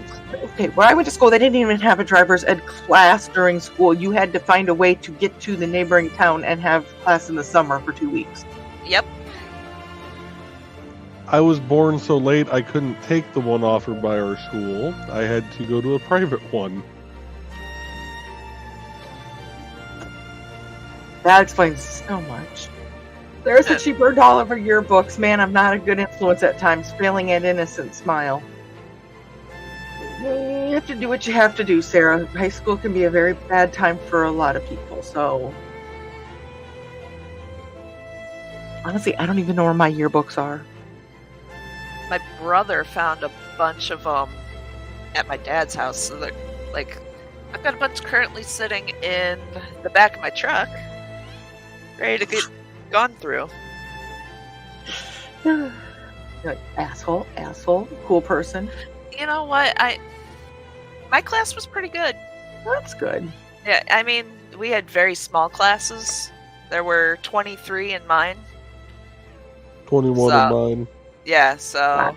where I went to school, they didn't even have a driver's ed class during school. You had to find a way to get to the neighboring town and have class in the summer for 2 weeks. Yep. I was born so late I couldn't take the one offered by our school. I had to go to a private one. That explains so much. Sarah said she burned all of her yearbooks. Man, I'm not a good influence at times, failing an innocent smile. You have to do what you have to do, Sarah. High school can be a very bad time for a lot of people, so... Honestly, I don't even know where my yearbooks are. My brother found a bunch of them at my dad's house. So they're, like, I've got a bunch currently sitting in the back of my truck, ready to get gone through. Like, asshole, cool person. You know what? My class was pretty good. That's good. Yeah, I mean, we had very small classes. There were 23 in mine. 21 in mine. Yeah, so... Wow.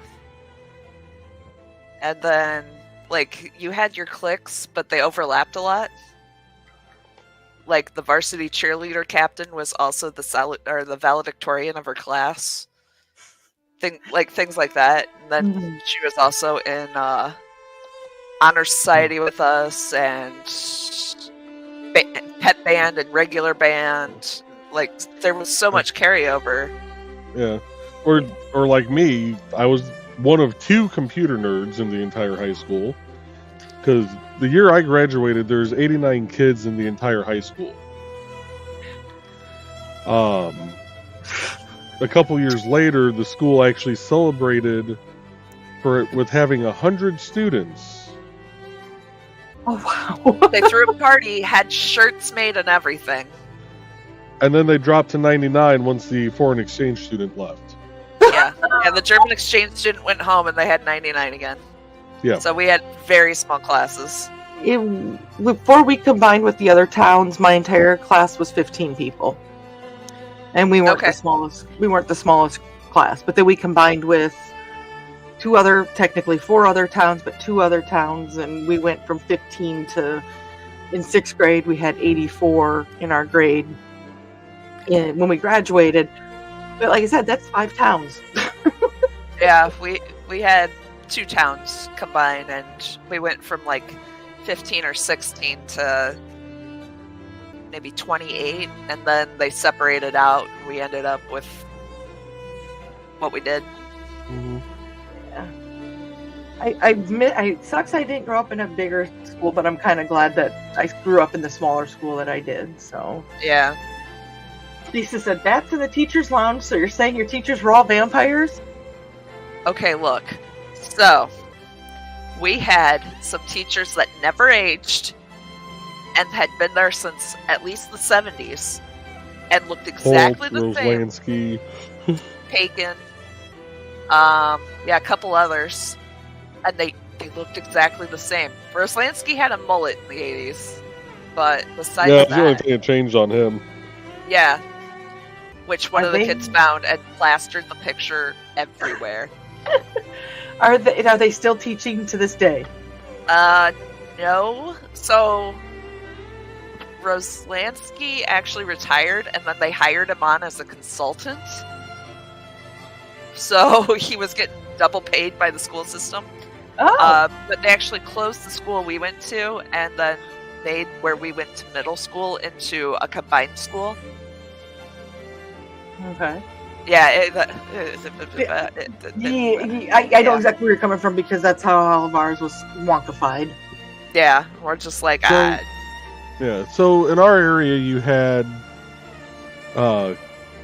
And then, like, you had your cliques, but they overlapped a lot. Like, the varsity cheerleader captain was also the valedictorian of her class. Things like that. And then she was also in honor society with us, and pet band and regular band. Like, there was so much carryover. Yeah. Or like me, I was one of 2 computer nerds in the entire high school. Because the year I graduated, there's 89 kids in the entire high school. A couple years later, the school actually celebrated with having 100 students. Oh, wow. They threw a party, had shirts made and everything. And then they dropped to 99 once the foreign exchange student left. Yeah, the German exchange student went home and they had 99 again. Yeah. So we had very small classes. Before we combined with the other towns, my entire class was 15 people. And we weren't the smallest. We weren't the smallest class, but then we combined with 4 other towns, but 2 other towns, and we went from 15 to, in 6th grade, we had 84 in our grade. And when we graduated, but like I said, that's 5 towns. Yeah, we had 2 towns combined, and we went from like 15 or 16 to maybe 28, and then they separated out. We ended up with what we did. Mm-hmm. Yeah. It sucks I didn't grow up in a bigger school, but I'm kind of glad that I grew up in the smaller school that I did. So Yeah. Lisa said, "Bats in the teacher's lounge." So you're saying your teachers were all vampires? Okay, look. So, we had some teachers that never aged and had been there since at least the 70s and looked exactly the same. Roslansky. Pagan. Yeah, a couple others. And they looked exactly the same. Roslansky had a mullet in the 80s. But besides Yeah, it's the only that, thing that changed on him. yeah. Which one Are of the they- kids found and plastered the picture everywhere. Are they still teaching to this day? No. So, Roslansky actually retired, and then they hired him on as a consultant. So he was getting double paid by the school system. Oh, But they actually closed the school we went to, and then made where we went to middle school into a combined school. okay. Yeah. I know exactly where you're coming from because that's how all of ours was wonkified. Yeah, we're just like, So- Yeah, so in our area you had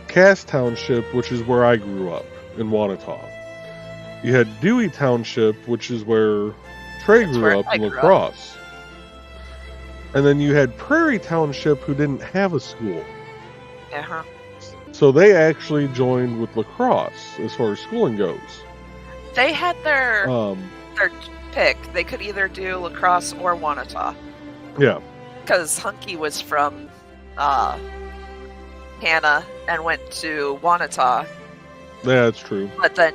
Cass Township, which is where I grew up in Wanata. You had Dewey Township, which is where Tre That's grew where up I in grew up. Lacrosse. And then you had Prairie Township, who didn't have a school. uh-huh. So they actually joined with Lacrosse as far as schooling goes. They had their Um, pick. They could either do Lacrosse or Wanata. yeah, Because Hunky was from Hannah and went to Wanata, that's true. but then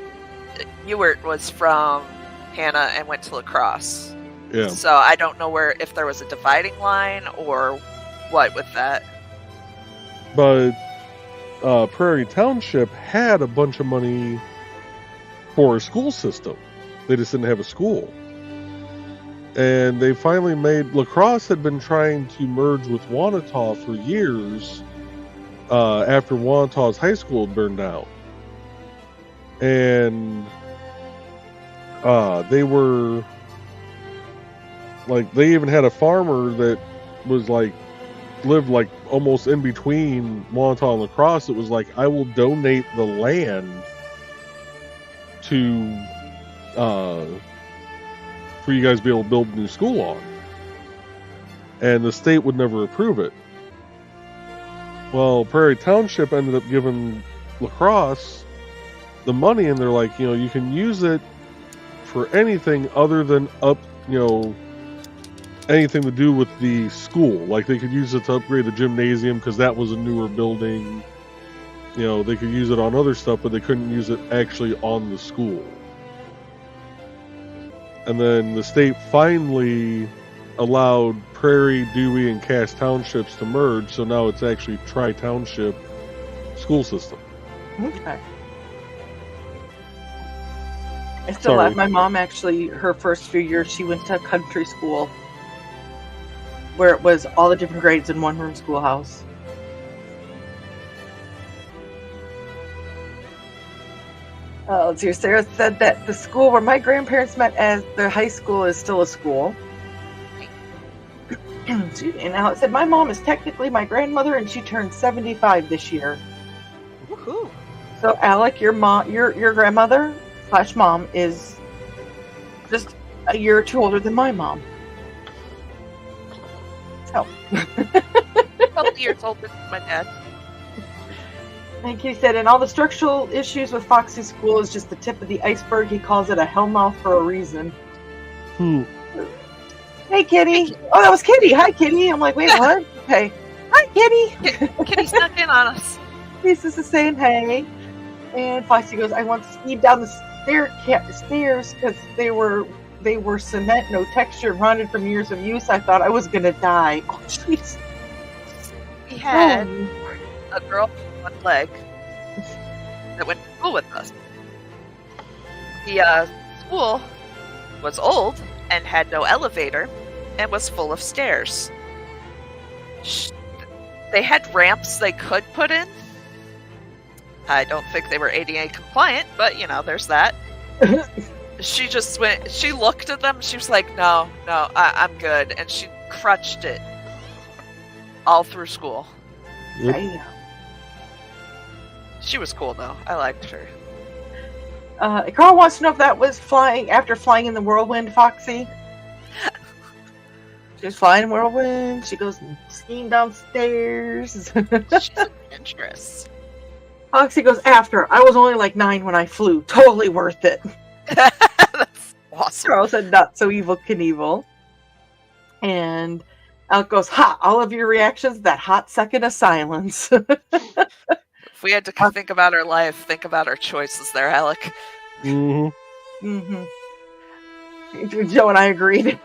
Ewart was from Hannah and went to Lacrosse. Yeah. So I don't know if there was a dividing line or what with that. But Prairie Township had a bunch of money for a school system. They just didn't have a school. And they finally made... Lacrosse had been trying to merge with Wanata for years after Wanata's high school had burned down. And they were... Like, they even had a farmer that was like lived like almost in between Wanata and Lacrosse. It was like, I will donate the land to for you guys to be able to build a new school on, and the state would never approve it. Well, Prairie Township ended up giving Lacrosse the money, and they're like, you can use it for anything other than anything to do with the school. Like, they could use it to upgrade the gymnasium because that was a newer building. They could use it on other stuff, but they couldn't use it actually on the school. And then the state finally allowed Prairie, Dewey, and Cass Townships to merge, so now it's actually Tri-Township school system. Okay. I still Sorry. have my mom. Actually, her first few years, she went to country school, where it was all the different grades in one room schoolhouse. Let's see. Sarah said that the school where my grandparents met as their high school is still a school. And now it said my mom is technically my grandmother, and she turned 75 this year. Woohoo! So Alec, your grandmother / mom is just a year or two older than my mom. So, A couple years older than my dad. like he said, and all the structural issues with Foxy's school is just the tip of the iceberg. He calls it a hellmouth for a reason. Hey, Kitty. Oh, that was Kitty. Hi, Kitty. I'm like, wait, what? Okay. Hi, Kitty. Kitty snuck in on us. This is saying hey. And Foxy goes, I once skied down the stairs because they were cement, no texture, rotted from years of use. I thought I was gonna die. Oh, jeez. We had Oh. a girl with one leg that went to school with us. The school was old and had no elevator and was full of stairs. They had ramps they could put in. I don't think they were ADA compliant, but there's that. she just went, she looked at them, she was like, no, I'm good. And she crutched it all through school. Yep. Damn. She was cool, though. I liked her. Carl wants to know if that was after flying in the whirlwind, Foxy. She was flying in whirlwind. She goes skiing downstairs. She's adventurous. Foxy goes after. I was only like 9 when I flew. Totally worth it. That's awesome. Carl said not so evil Knievel. And out goes, ha, all of your reactions, that hot second of silence. If we had to think about our life, think about our choices there, Alec. Mm-hmm. Joe and I agreed.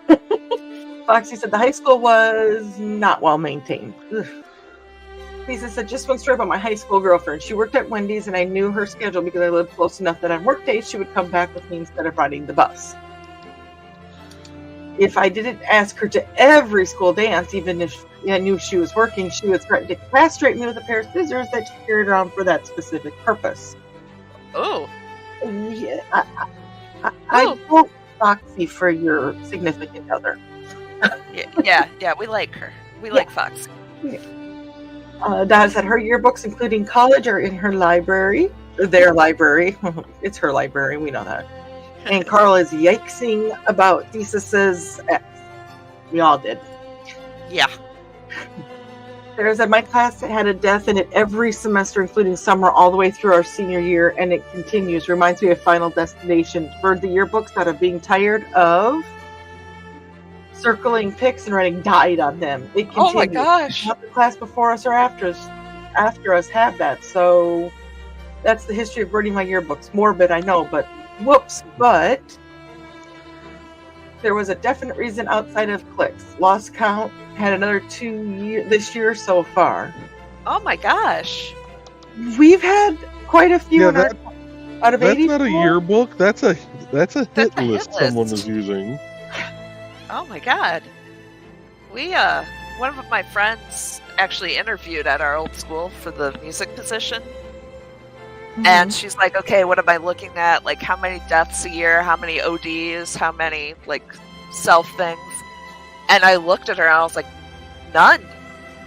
Foxy said the high school was not well maintained. Lisa said, just one story about my high school girlfriend. She worked at Wendy's and I knew her schedule because I lived close enough that on work days she would come back with me instead of riding the bus. If I didn't ask her to every school dance, even if I knew she was working, she would threaten to castrate me with a pair of scissors that she carried around for that specific purpose. Oh. Yeah, I vote Foxy for your significant other. Yeah, we like her. We like Fox. Donna said her yearbooks, including college, are in her library. Their library. It's her library, we know that. And Carl is yikesing about Thesis's ex. We all did. Yeah. Sarah said, my class had a death in it every semester, including summer, all the way through our senior year, and it continues. Reminds me of Final Destination. For the yearbooks out of being tired of circling pics and writing died on them. It continues. Oh my gosh. Not the class before us or after us have that. So that's the history of burning my yearbooks. Morbid, I know, but whoops. But there was a definite reason outside of clicks. Lost count. Had another 2 years this year so far. Oh my gosh. We've had quite a few out of 80. That's not a yearbook. That's a hit a list hit someone list. is using. Oh my god. We one of my friends actually interviewed at our old school for the music position. And she's like, okay, what am I looking at? Like, how many deaths a year? How many ODs? How many, like, self things? And I looked at her and I was like, none.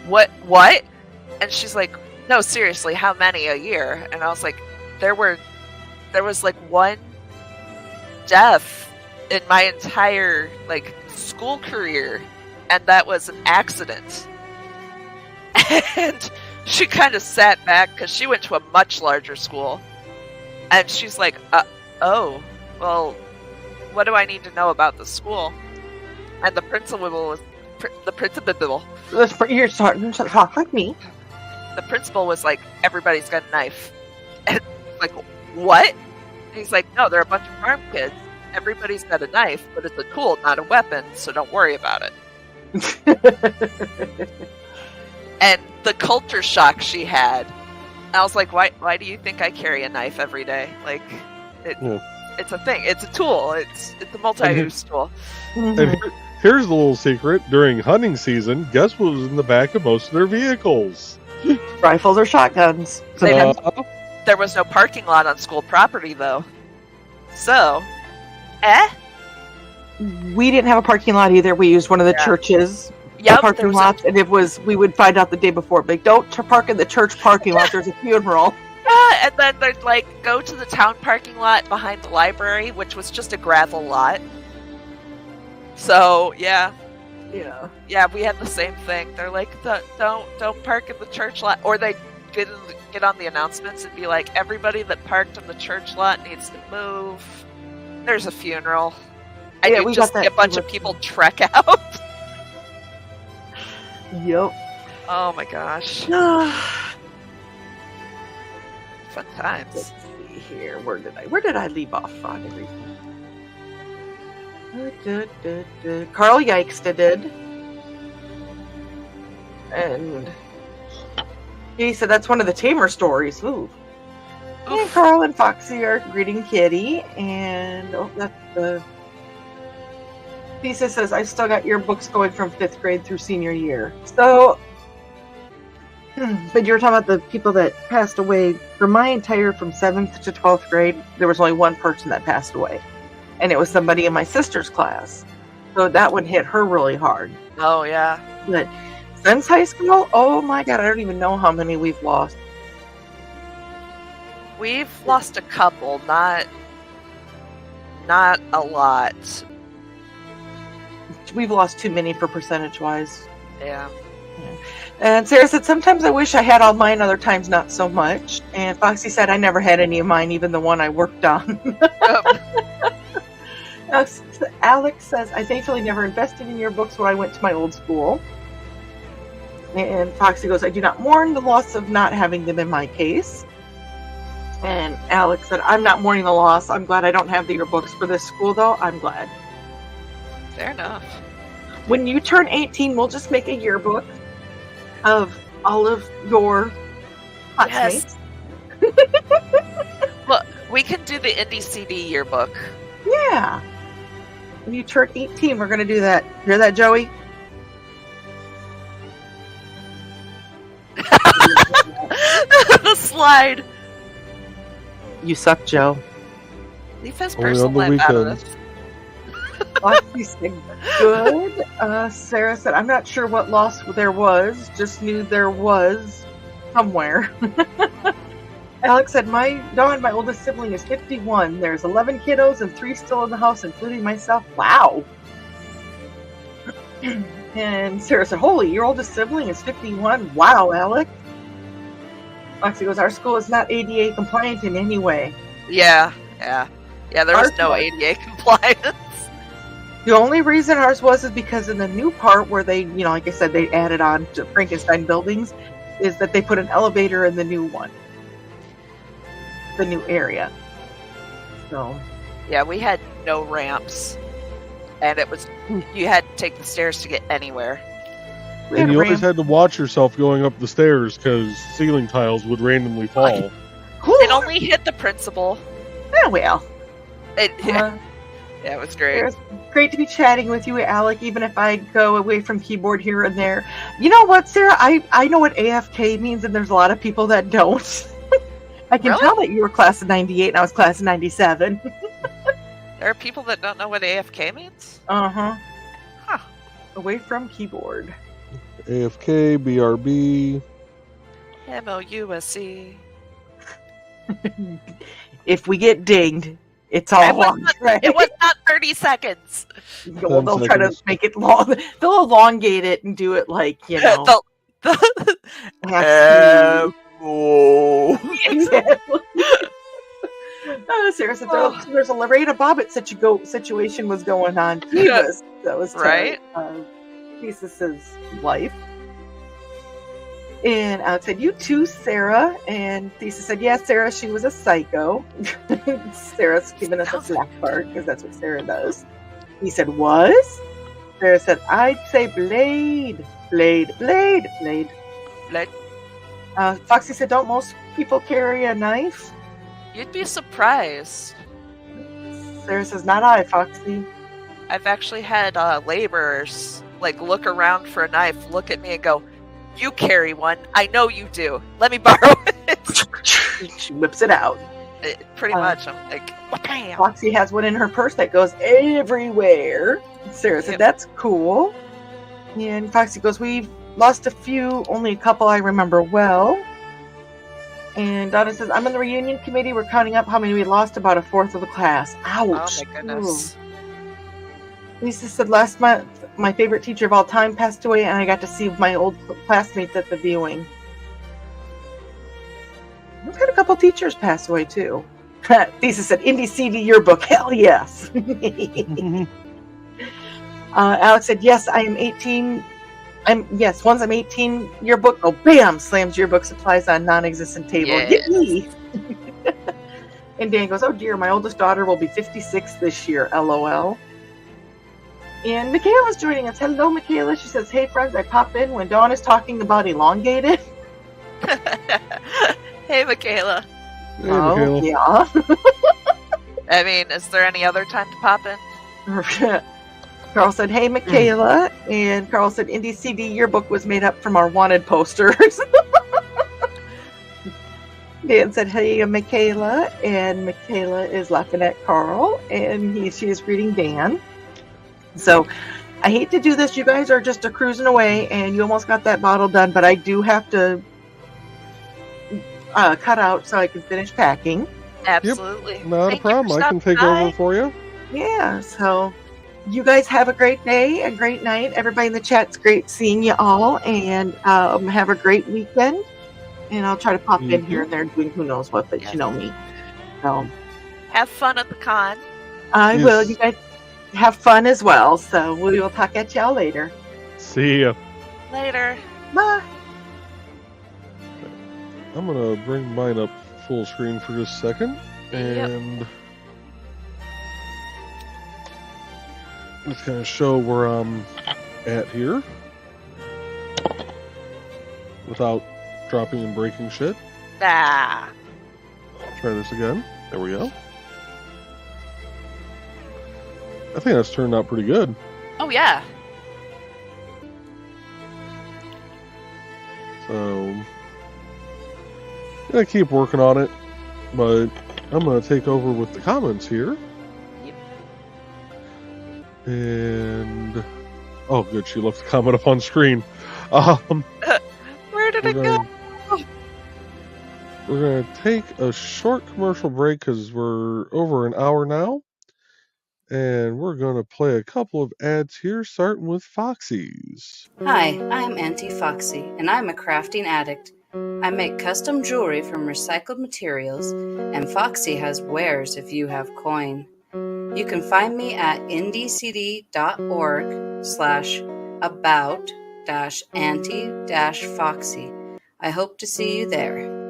What? And she's like, no, seriously, how many a year? And I was like, there was like one death in my entire, like, school career. And that was an accident. And she kind of sat back because she went to a much larger school. And she's like, oh, well, what do I need to know about the school? And the principal was, You're starting to talk like me. the principal was like, everybody's got a knife. And like, what? And he's like, no, they're a bunch of farm kids. Everybody's got a knife, but it's a tool, not a weapon, so don't worry about it. And the culture shock she had, I was like, why do you think I carry a knife every day? Like, it's a thing. It's a tool. It's a multi-use tool. And here's the little secret. During hunting season, guess what was in the back of most of their vehicles? Rifles or shotguns. There was no parking lot on school property, though. So, we didn't have a parking lot either. We used one of the churches. Yep, Parking lots, and we would find out the day before, like, don't park in the church parking lot, there's a funeral. Yeah, and then they'd like go to the town parking lot behind the library, which was just a gravel lot. So yeah, we had the same thing. They're like, don't park in the church lot, or they get on the announcements and be like, everybody that parked in the church lot needs to move. There's a funeral. And we just see a bunch of people trek out. Yep. Oh my gosh. Fun times. Let's see here. Where did I leave off on everything? Carl Yikes did. And he said that's one of the tamer stories. Ooh. And Carl and Foxy are greeting Kitty, and that's the Lisa says, I still got your books going from 5th grade through senior year. So, but you were talking about the people that passed away. For my entire, from 7th to 12th grade, there was only one person that passed away. and it was somebody in my sister's class. So that one hit her really hard. Oh, yeah. But since high school, oh my God, I don't even know how many we've lost. We've lost a couple, not a lot. We've lost too many for percentage-wise. Yeah. And Sarah said, sometimes I wish I had all mine, other times not so much. And Foxy said, I never had any of mine, even the one I worked on. Alex says, I thankfully never invested in yearbooks when I went to my old school. And Foxy goes, I do not mourn the loss of not having them in my case. And Alex said, I'm not mourning the loss. I'm glad I don't have the yearbooks for this school, though. I'm glad. Fair enough. When you turn 18, we'll just make a yearbook of all of your classmates. Yes. Well, we can do the Indie CD yearbook. Yeah. When you turn 18, we're going to do that. Hear that, Joey? The slide. You suck, Joe. Leave his Only personal on the life out of weekends. this. Foxy said, good. Sarah said, I'm not sure what loss there was. Just knew there was somewhere. Alex said, Dawn, my oldest sibling, is 51. There's 11 kiddos and 3 still in the house, including myself. Wow. And Sarah said, holy, your oldest sibling is 51. Wow, Alex. Foxy goes, our school is not ADA compliant in any way. Yeah. There was Ours no was. ADA compliance. The only reason ours was is because in the new part where they, like I said, they added on to Frankenstein buildings, is that they put an elevator in the new one. The new area. So. Yeah, we had no ramps. And it was, you had to take the stairs to get anywhere. We had And a you always ramp. had to watch yourself going up the stairs because ceiling tiles would randomly fall. It only hit the principal. Yeah, well. Yeah, it was great. It's great to be chatting with you, Alec, even if I go away from keyboard here and there. You know what, Sarah? I know what AFK means, and there's a lot of people that don't. I can Really? tell that you were class of 98 and I was class of 97. There are people that don't know what AFK means? Uh-huh. Huh. Away from keyboard. AFK, BRB. MOUSC. If we get dinged, it's all on Tre. It was not 30 seconds. Well, they'll try to make it long. They'll elongate it and do it like, Exactly. Sarah said there's a Loretta Bobbitt situation was going on. That was right. Thesis' life. And I said, you too, Sarah. And Thesis said, yeah, Sarah, she was a psycho. Sarah's giving us a black part because that's what Sarah does. He said, was? Sarah said, I'd say blade. Foxy said, don't most people carry a knife? You'd be surprised. Sarah says, not I, Foxy. I've actually had laborers look around for a knife, look at me and go, you carry one. I know you do. Let me borrow it. She whips it out. Pretty much. I'm like, bam. Foxy has one in her purse that goes everywhere. Sarah said, that's cool. And Foxy goes, we've lost a few, only a couple I remember well. And Donna says, I'm on the reunion committee. We're counting up how many we lost, about a fourth of the class. Ouch. Oh my goodness. Ooh. Lisa said, last month, my favorite teacher of all time passed away, and I got to see my old classmates at the viewing. We've had a couple teachers pass away, too. Lisa said, Indie CD yearbook. Hell yes. Alex said, yes, I am 18. Once I'm 18 yearbook. Oh, bam! Slams yearbook supplies on non-existent table. Yes. Get me. And Dan goes, oh dear, my oldest daughter will be 56 this year. LOL. And Michaela's joining us. Hello, Michaela. She says, hey, friends, I pop in when Dawn is talking about elongated. Hey, Michaela. Hey, Michaela. Yeah. I mean, is there any other time to pop in? Carl said, hey, Michaela. And Carl said, Indie CD yearbook was made up from our wanted posters. Dan said, hey, Michaela. And Michaela is laughing at Carl. And she is greeting Dan. So I hate to do this. You guys are just cruising away. And you almost got that bottle done. But I do have to cut out so I can finish packing. Absolutely. Not Thank a problem. you for I can take stopping over by. for you. Yeah, so you guys have a great day, a great night. Everybody in the chat's great seeing you all, and have a great weekend. And I'll try to pop in here and there doing who knows what, but you know me. So Have fun at the con. I Yes. will. You guys have fun as well. So we will talk at y'all later. See ya. Later. Bye. I'm gonna bring mine up full screen for just a second, and just kind of show where I'm at here without dropping and breaking shit. Ah. I'll try this again. There we go. I think that's turned out pretty good. Oh, yeah. So, gonna keep working on it, but I'm gonna take over with the comments here. Yep. And oh, good, she left the comment up on screen. Where did it go? We're gonna take a short commercial break because we're over an hour now, and we're gonna play a couple of ads here, starting with Foxy's. Hi, I'm Auntie Foxy, and I'm a crafting addict. I make custom jewelry from recycled materials, and Foxy has wares if you have coin. You can find me at ndcd.org/about-auntie-foxy. I hope to see you there.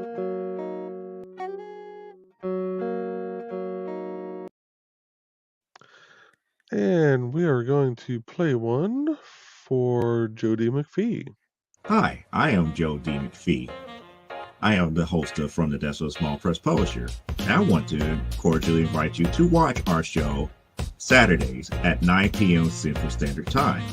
And we are going to play one for Joe D. McPhee. Hi, I am Joe D. McPhee. I am the host of From the Desk of a Small Press Publisher, and I want to cordially invite you to watch our show Saturdays at 9 p.m. Central Standard Time.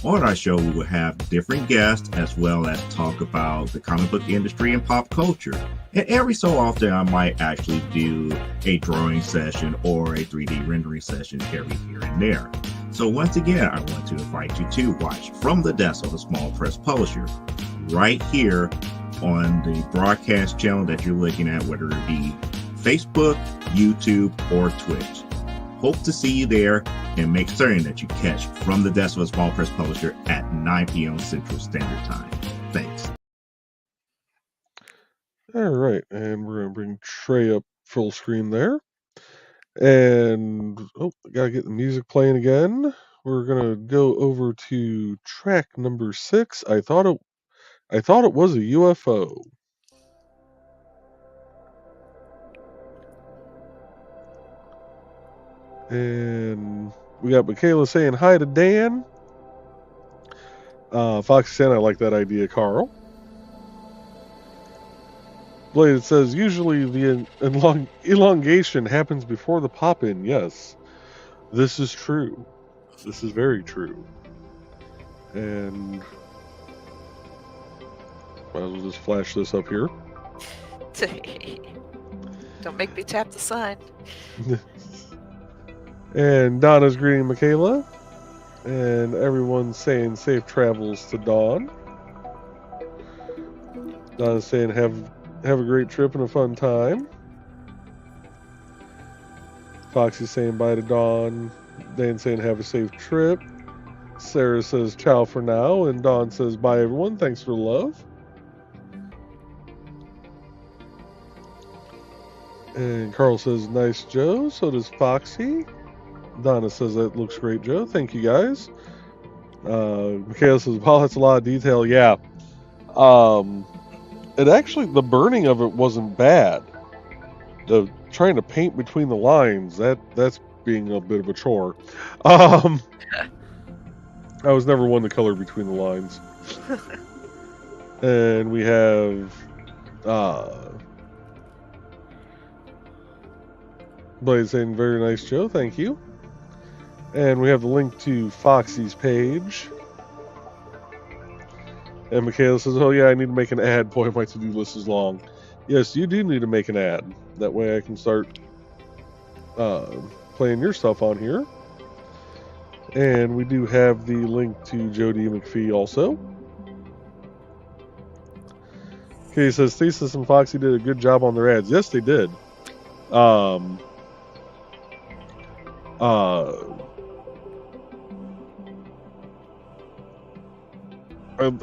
On our show, we will have different guests as well as talk about the comic book industry and pop culture. And every so often, I might actually do a drawing session or a 3D rendering session every here and there. So once again, I want to invite you to watch From the Desk of a Small Press Publisher right here on the broadcast channel that you're looking at, whether it be Facebook, YouTube, or Twitch. Hope to see you there, and make certain that you catch From the Desk of a Small Press Publisher at 9 p.m. Central Standard Time. Thanks. All right, and we're going to bring Trey up full screen there. And, oh, I got to get the music playing again. We're going to go over to track number 6. I thought it was a UFO. And we got Michaela saying hi to Dan. Foxy saying, I like that idea, Carl. Blade says, usually the elongation happens before the pop-in. Yes, this is true. This is very true. And might as well just flash this up here. Don't make me tap the sign. And Donna's greeting Michaela. And everyone's saying safe travels to Dawn. Donna's saying have a great trip and a fun time. Foxy's saying bye to Dawn. Dan saying have a safe trip. Sarah says ciao for now. And Dawn says bye everyone. Thanks for the love. And Carl says nice Joe. So does Foxy. Donna says that looks great, Joe. Thank you guys. Michaela says, wow, that's a lot of detail. Yeah. It actually, the burning of it wasn't bad. The trying to paint between the lines, that's being a bit of a chore. I was never one to color between the lines. And we have Blade saying very nice, Joe. Thank you. And we have the link to Foxy's page. And Michaela says, oh yeah, I need to make an ad. Boy, my to-do list is long. Yes, you do need to make an ad. That way I can start playing your stuff on here. And we do have the link to Jody McPhee also. Okay, he says Thesis and Foxy did a good job on their ads. Yes, they did. I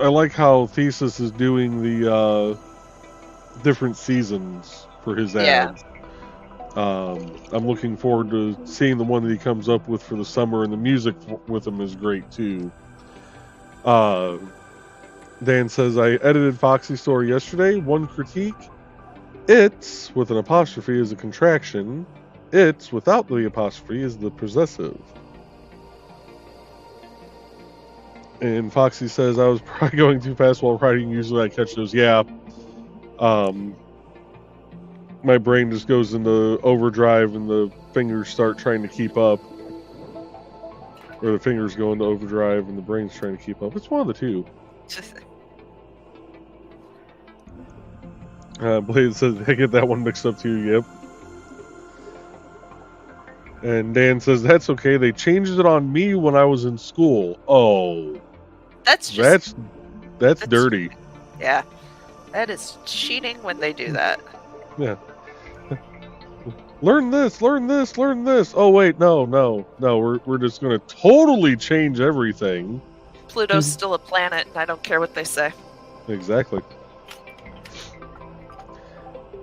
like how Thesis is doing the different seasons for his ads. I'm looking forward to seeing the one that he comes up with for the summer, and the music with him is great too. Dan says, I edited Foxy's story yesterday. One critique: it's with an apostrophe is a contraction. It's without the apostrophe is the possessive. And Foxy says, I was probably going too fast while writing. Usually I catch those. Yeah. My brain just goes into overdrive and the fingers start trying to keep up. Or the fingers go into overdrive and the brain's trying to keep up. It's one of the two. Blade says, I get that one mixed up too, yep. And Dan says, that's okay. They changed it on me when I was in school. Oh. That's dirty. Yeah. That is cheating when they do that. Yeah. Learn this. Oh wait, no. We're just gonna totally change everything. Pluto's still a planet, and I don't care what they say. Exactly.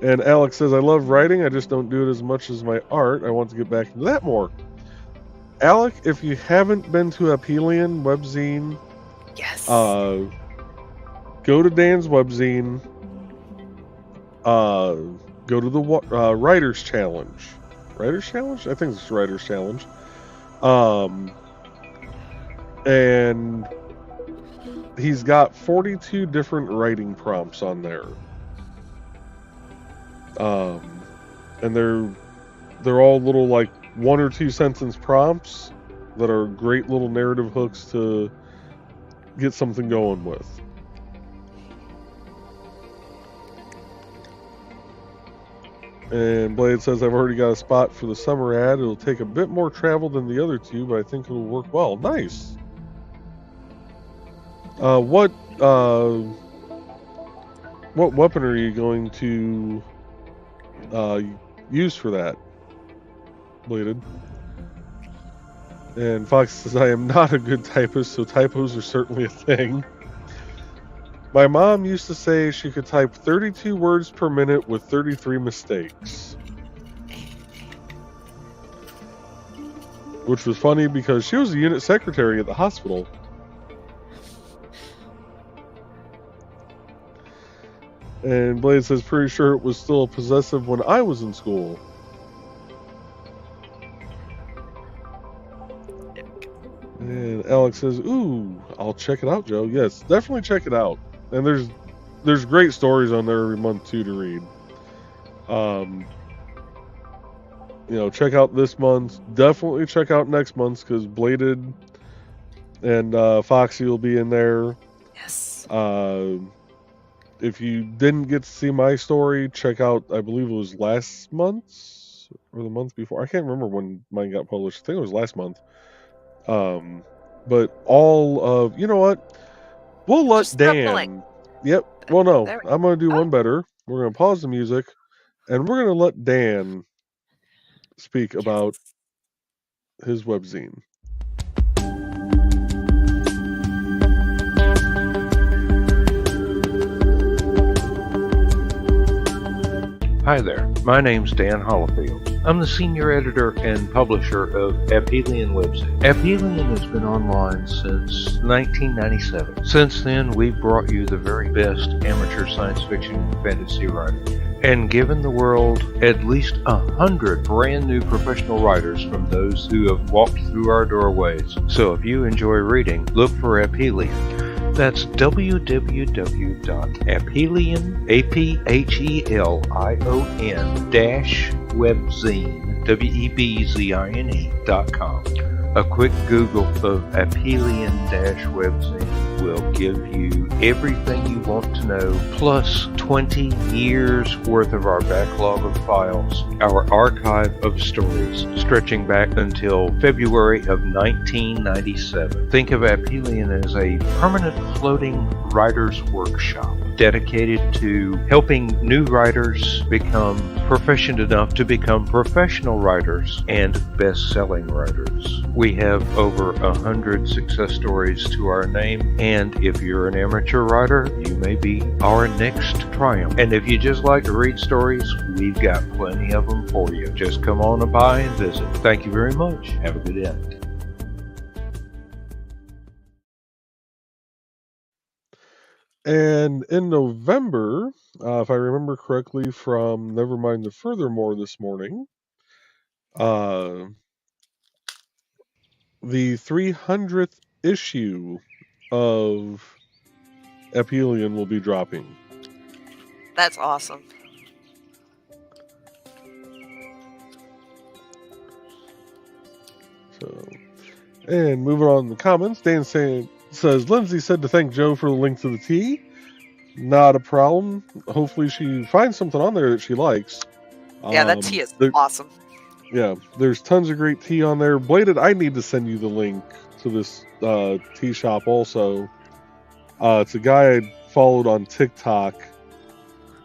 And Alex says, I love writing, I just don't do it as much as my art. I want to get back into that more. Alec, if you haven't been to Apelian webzine, yes. Go to Dan's webzine. Go to the Writers Challenge. Writers Challenge? I think it's Writers Challenge. And he's got 42 different writing prompts on there. And they're all little, like, 1 or 2 sentence prompts that are great little narrative hooks to get something going with. And Blade says, I've already got a spot for the summer ad. It'll take a bit more travel than the other two, but I think it'll work well. Nice. What weapon are you going to use for that, Bladed? And Fox says, I am not a good typist, so typos are certainly a thing. My mom used to say she could type 32 words per minute with 33 mistakes. Which was funny because she was a unit secretary at the hospital. And Blade says, pretty sure it was still possessive when I was in school. And Alex says, ooh, I'll check it out, Joe. Yes, definitely check it out. And there's great stories on there every month too to read. Check out this month. Definitely check out next month's because Bladed and Foxy will be in there. Yes. If you didn't get to see my story, check out, I believe it was last month's or the month before. I can't remember when mine got published. I think it was last month. But all of, you know what? We'll let Dan. Yep. Well, no, I'm going to do one better. We're going to pause the music and we're going to let Dan speak about his webzine. Hi there, my name's Dan Hollifield. I'm the senior editor and publisher of Apelian website. Apelian has been online since 1997. Since then, we've brought you the very best amateur science fiction and fantasy writing, and given the world at least 100 brand new professional writers from those who have walked through our doorways. So if you enjoy reading, look for Apelian. That's www.apelion, APHELION webzine, WEBZINE.com. A quick Google of Apelian-webzine will give you everything you want to know, plus 20 years worth of our backlog of files, our archive of stories stretching back until February of 1997. Think of Aphelion as a permanent floating writer's workshop dedicated to helping new writers become proficient enough to become professional writers and best-selling writers. We have over 100 success stories to our name, and if you're an amateur writer, you may be our next triumph. And if you just like to read stories, we've got plenty of them for you. Just come on by and visit. Thank you very much. Have a good day. And in November, if I remember correctly from Nevermind the Furthermore this morning, the 300th issue of Aphelion will be dropping. That's awesome. So, and moving on in the comments, Dan says, Lindsay said to thank Joe for the link to the tea. Not a problem. Hopefully she finds something on there that she likes. Yeah, that tea is awesome. Yeah, there's tons of great tea on there. Bladed, I need to send you the link to this tea shop also. It's a guy I followed on TikTok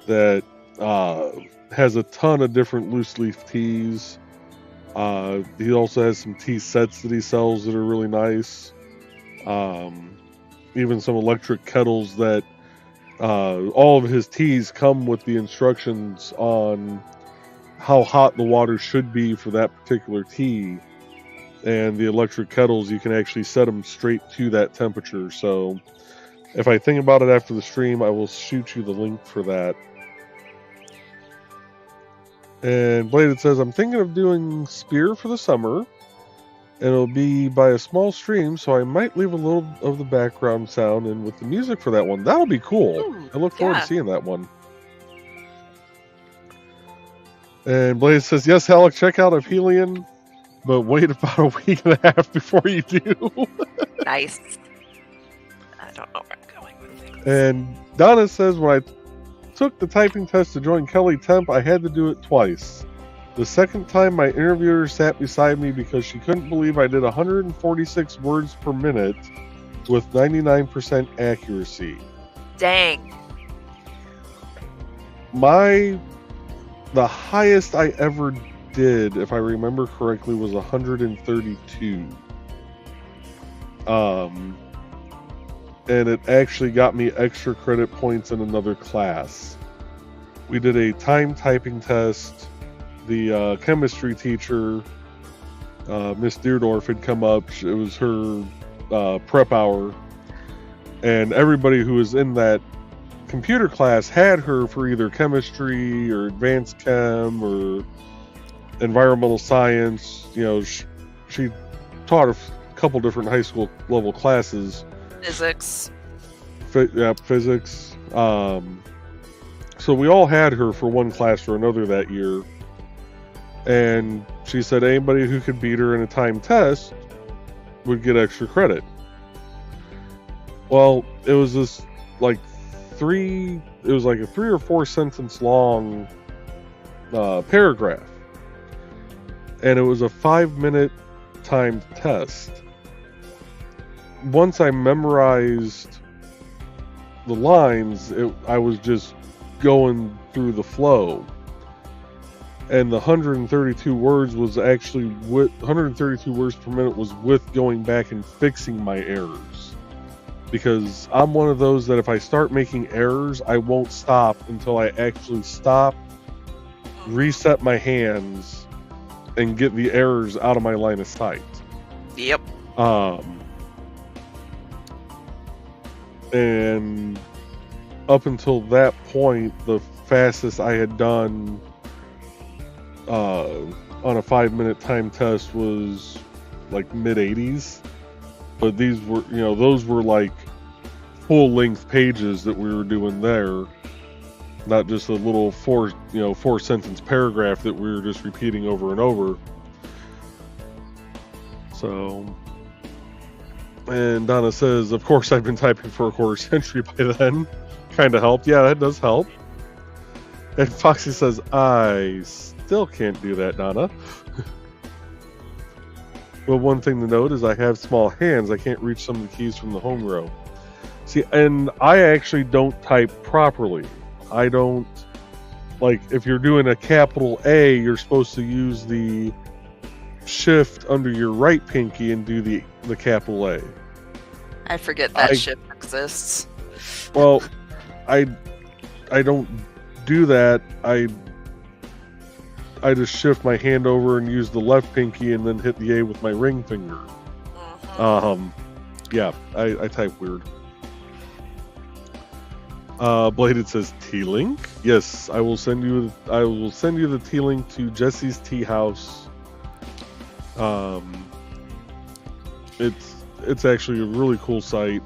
that has a ton of different loose leaf teas. He also has some tea sets that he sells that are really nice. Even some electric kettles that all of his teas come with the instructions on how hot the water should be for that particular tea. And the electric kettles, you can actually set them straight to that temperature. So if I think about it after the stream, I will shoot you the link for that. And Bladed says, I'm thinking of doing Spear for the summer. And it'll be by a small stream, so I might leave a little of the background sound in with the music for that one. That'll be cool. Ooh, I look forward to seeing that one. And Blaze says, yes, Alec, check out Aphelion, but wait about a week and a half before you do. Nice. I don't know where I'm going with things. And Donna says, when I took the typing test to join Kelly Temp, I had to do it twice. The second time, my interviewer sat beside me because she couldn't believe I did 146 words per minute with 99% accuracy. Dang. The highest I ever did, if I remember correctly, was 132. And it actually got me extra credit points in another class. We did a time typing test. The chemistry teacher, Miss Deerdorf, had come up. It was her prep hour. And everybody who was in that computer class had her for either chemistry or advanced chem or environmental science. You know, she taught a couple different high school level classes. Physics. Physics. So we all had her for one class or another that year. And she said anybody who could beat her in a time test would get extra credit. Well, it was this a 3 or 4 sentence long paragraph. And it was a 5-minute timed test. Once I memorized the lines, I was just going through the flow. And the 132 words was actually 132 words per minute was with going back and fixing my errors. Because I'm one of those that if I start making errors, I won't stop until I actually stop, reset my hands, and get the errors out of my line of sight. Yep. And up until that point, the fastest I had done on a 5-minute time test was like mid-80s. But these were, those were like full-length pages that we were doing there, not just a little 4-sentence paragraph that we were just repeating over and over. So, And Donna says, of course I've been typing for a quarter century by then. Kind of helped. Yeah, that does help. And Foxy says, I still can't do that, Donna. But one thing to note is I have small hands. I can't reach some of the keys from the home row. See, and I actually don't type properly. I don't, like, if you're doing a capital A, you're supposed to use the shift under your right pinky and do the capital A. I forget that shift exists. Well, I don't do that. I just shift my hand over and use the left pinky and then hit the A with my ring finger. Yeah, I type weird. Bladed says T-Link. Yes, I will send you the T-Link to Jesse's Tea House. It's actually a really cool site.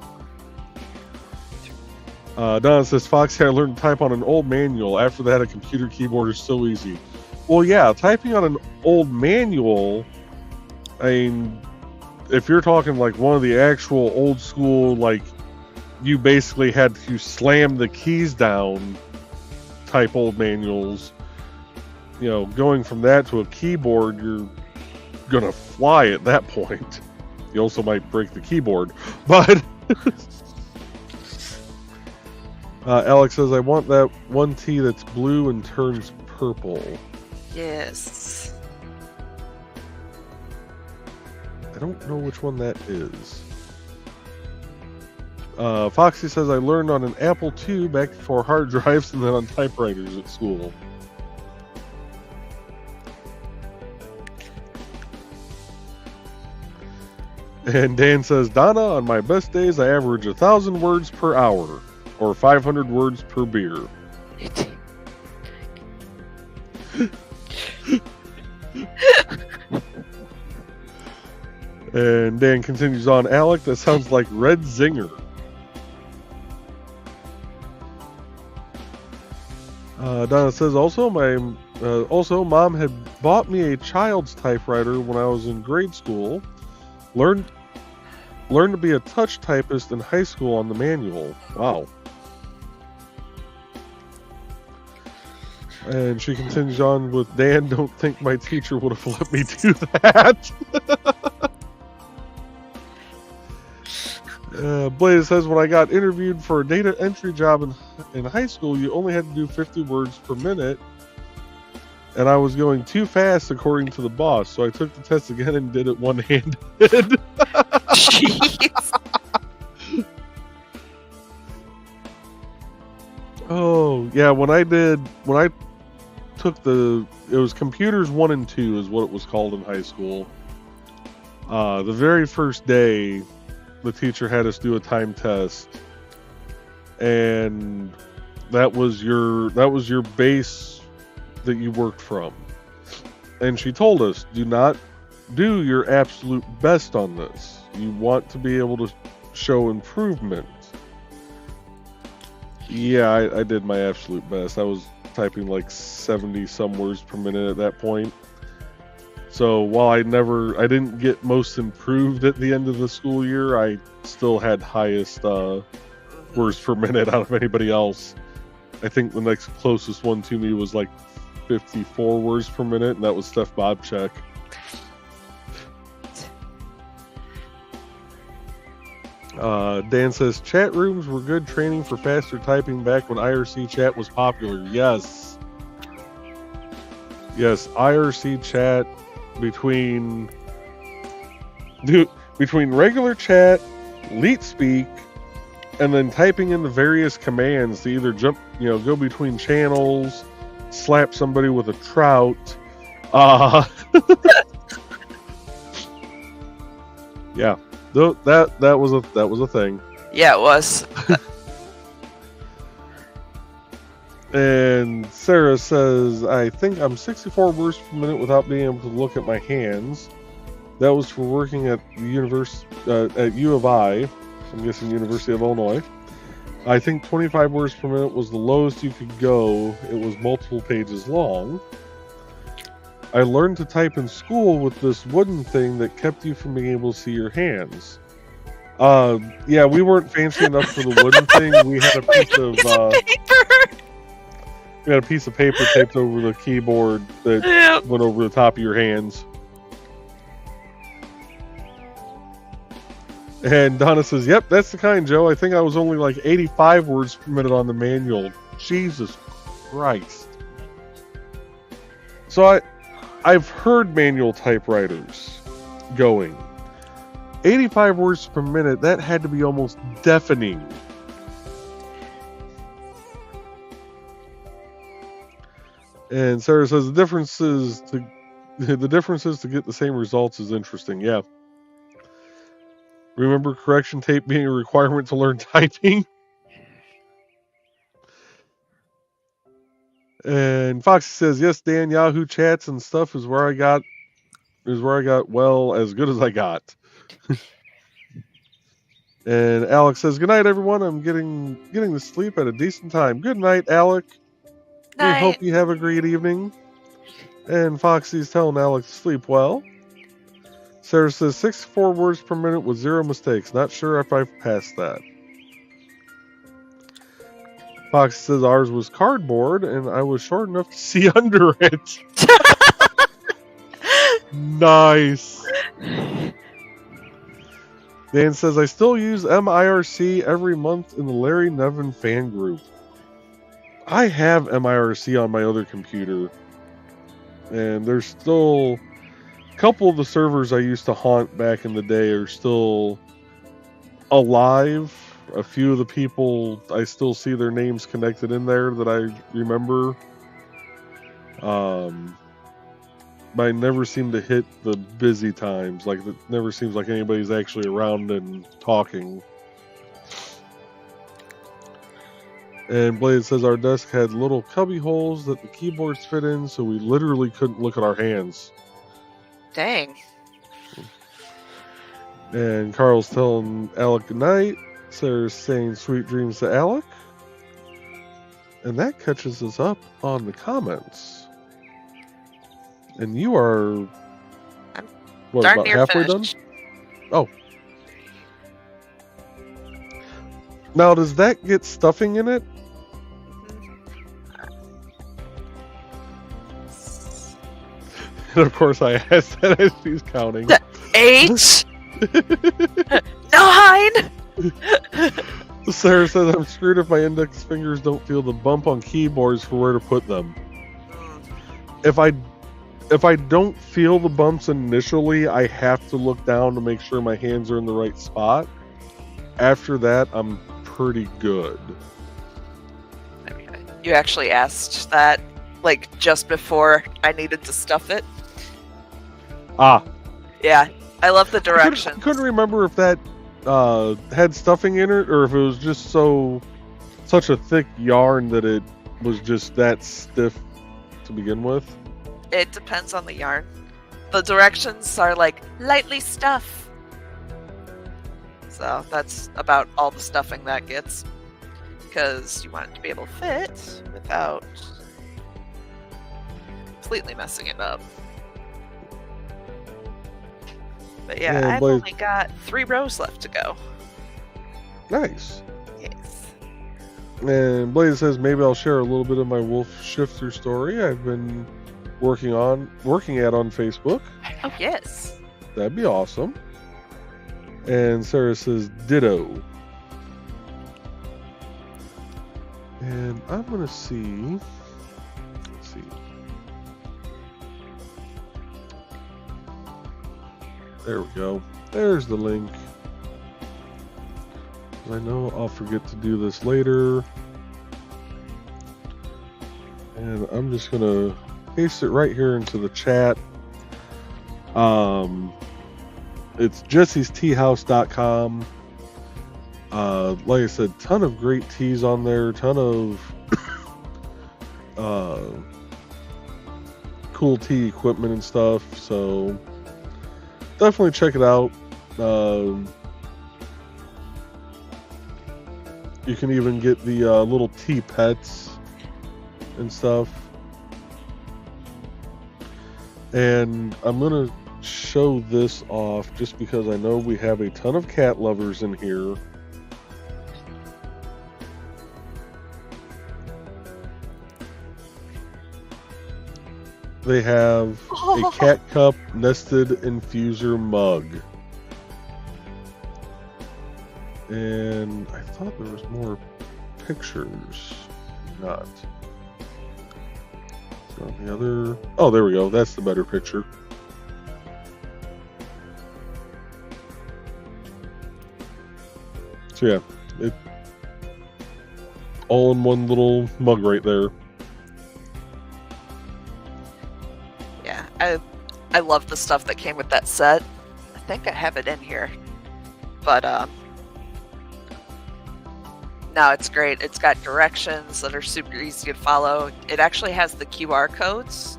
Donna says, Foxy, I learned to type on an old manual. After that, a computer keyboard is so easy. Well, yeah, typing on an old manual, I mean, if you're talking like one of the actual old school, like, you basically had to slam the keys down type old manuals, you know, going from that to a keyboard, you're gonna fly at that point. You also might break the keyboard, but Alex says, I want that one tea that's blue and turns purple. Yes. I don't know which one that is. Foxy says, I learned on an Apple II back before hard drives and then on typewriters at school. And Dan says, Donna, on my best days, I average 1,000 words per hour, or 500 words per beer. And Dan continues on, Alec, that sounds like Red Zinger. Donna says, also, Mom had bought me a child's typewriter when I was in grade school. Learned to be a touch typist in high school on the manual. Wow. And she continues on with, Dan, don't think my teacher would have let me do that. Blaze says, when I got interviewed for a data entry job in high school, you only had to do 50 words per minute. And I was going too fast according to the boss, so I took the test again and did it one-handed. Jeez. Oh, yeah, when I took it was computers 1 and 2 is what it was called in high school. The very first day, the teacher had us do a time test, and that was your base that you worked from. And she told us, do not do your absolute best on this. You want to be able to show improvement. Yeah, I did my absolute best. I was typing like 70 some words per minute at that point. So while I didn't get most improved at the end of the school year, I still had highest words per minute out of anybody else. I think the next closest one to me was like 54 words per minute, and that was Steph Bobchek. Dan says, chat rooms were good training for faster typing back when IRC chat was popular. Yes, IRC chat between regular chat, Leet Speak, and then typing in the various commands to either jump, go between channels, slap somebody with a trout. Yeah, that was a thing. Yeah, it was. And Sarah says, I think I'm 64 words per minute without being able to look at my hands. That was for working at the at U of I. I'm guessing University of Illinois. I think 25 words per minute was the lowest you could go. It was multiple pages long. I learned to type in school with this wooden thing that kept you from being able to see your hands. Yeah, we weren't fancy enough for the wooden thing. We had a piece of paper. we had a piece of paper taped over the keyboard that Yep. went over the top of your hands. And Donna says, "Yep, that's the kind, Joe. I think I was only like 85 words per minute on the manual. Jesus Christ!" So I've heard manual typewriters going 85 words per minute. That had to be almost deafening. And Sarah says the difference is to get the same results is interesting. Yeah. Remember correction tape being a requirement to learn typing? And Foxy says, "Yes, Dan, Yahoo chats and stuff is where I got well as good as I got." And Alex says, "Good night, everyone. I'm getting to sleep at a decent time. Good night, Alec. Night. We hope you have a great evening." And Foxy's telling Alex to sleep well. Sarah says 64 words per minute with 0 mistakes. Not sure if I've passed that. Foxy says ours was cardboard and I was short enough to see under it. Nice. Dan says I still use MIRC every month in the Larry Nevin fan group. I have MIRC on my other computer. And there's still a couple of the servers I used to haunt back in the day are still alive. A few of the people, I still see their names connected in there that I remember. But I never seem to hit the busy times. Like, it never seems like anybody's actually around and talking. And Blade says our desk had little cubby holes that the keyboards fit in, so we literally couldn't look at our hands. Dang. And Carl's telling Alec goodnight. Sarah's saying sweet dreams to Alec. And that catches us up on the comments. And you are... I'm what, darn about near halfway finished. done? Oh. Now, does that get stuffing in it? And of course I asked that as she's counting. 8 9. Sarah says I'm screwed if my index fingers don't feel the bump on keyboards for where to put them. If I don't feel the bumps initially, I have to look down to make sure my hands are in the right spot. After that, I'm pretty good. You actually asked that, like, just before I needed to stuff it. Ah. Yeah, I love the directions. I couldn't remember if that had stuffing in it, or if it was just such a thick yarn that it was just that stiff to begin with. It depends on the yarn. The directions are like, lightly stuff. So that's about all the stuffing that gets. Because you want it to be able to fit without completely messing it up. But yeah, I've only got 3 rows left to go. Nice. Yes. And Blaze says maybe I'll share a little bit of my wolf shifter story I've been working at on Facebook. Oh yes. That'd be awesome. And Sarah says ditto. And I'm gonna see. Let's see. There we go. There's the link. I know I'll forget to do this later. And I'm just gonna paste it right here into the chat. It's jessie'steahouse.com. Like I said, ton of great teas on there, ton of cool tea equipment and stuff, so definitely check it out. You can even get the little tea pets and stuff. And I'm gonna show this off just because I know we have a ton of cat lovers in here. They have a cat cup nested infuser mug. And I thought there was more pictures. Not. So the other... Oh, there we go. That's the better picture. So yeah, it all in one little mug right there. Yeah, I love the stuff that came with that set. I think I have it in here, but no, it's great. It's got directions that are super easy to follow. It actually has the QR codes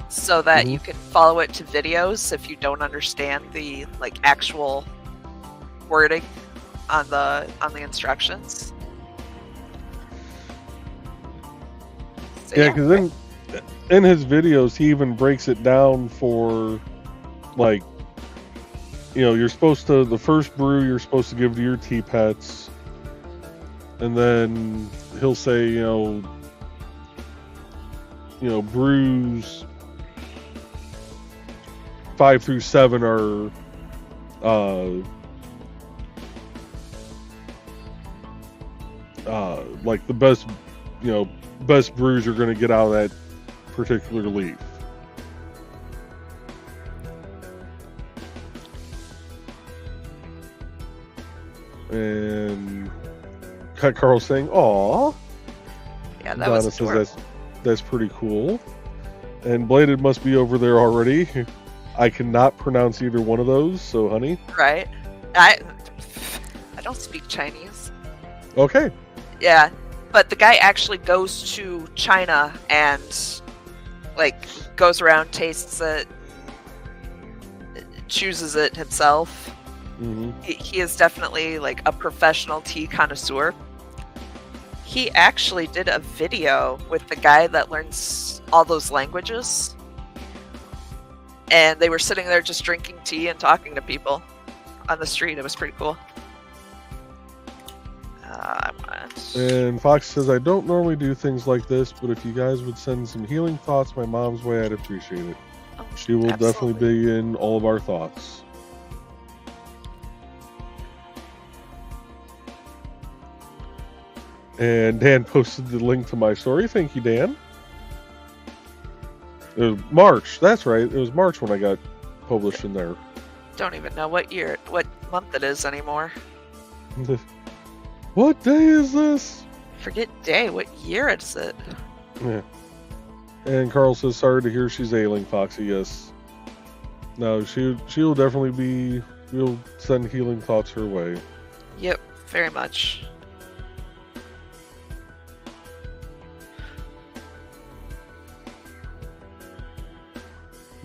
so that you can follow it to videos if you don't understand the like actual wording on the instructions. So, Yeah, because in his videos, he even breaks it down for, like, you know, you're supposed to, the first brew you're supposed to give to your tea pets, and then he'll say, you know, brews 5 through 7 are, like the best, best brews you're going to get out of that particular leaf. And Cut Carl saying, "Aw." Yeah, that Donna was says adorable. that's pretty cool. And Bladed must be over there already. I cannot pronounce either one of those, so honey. Right. I don't speak Chinese. Okay. Yeah, but the guy actually goes to China and like goes around, tastes it, chooses it himself. He is definitely like a professional tea connoisseur. He actually did a video with the guy that learns all those languages, and they were sitting there just drinking tea and talking to people on the street. It was pretty cool. And Fox says, "I don't normally do things like this, but if you guys would send some healing thoughts my mom's way, I'd appreciate it. She will definitely be in all of our thoughts." And Dan posted the link to my story. Thank you, Dan. It was March. That's right. It was March when I got published in there. Don't even know what month it is anymore. What day is this? Forget day. What year is it? Yeah. And Carl says, "Sorry to hear she's ailing, Foxy." Yes. No, she'll definitely be. We'll send healing thoughts her way. Yep, very much.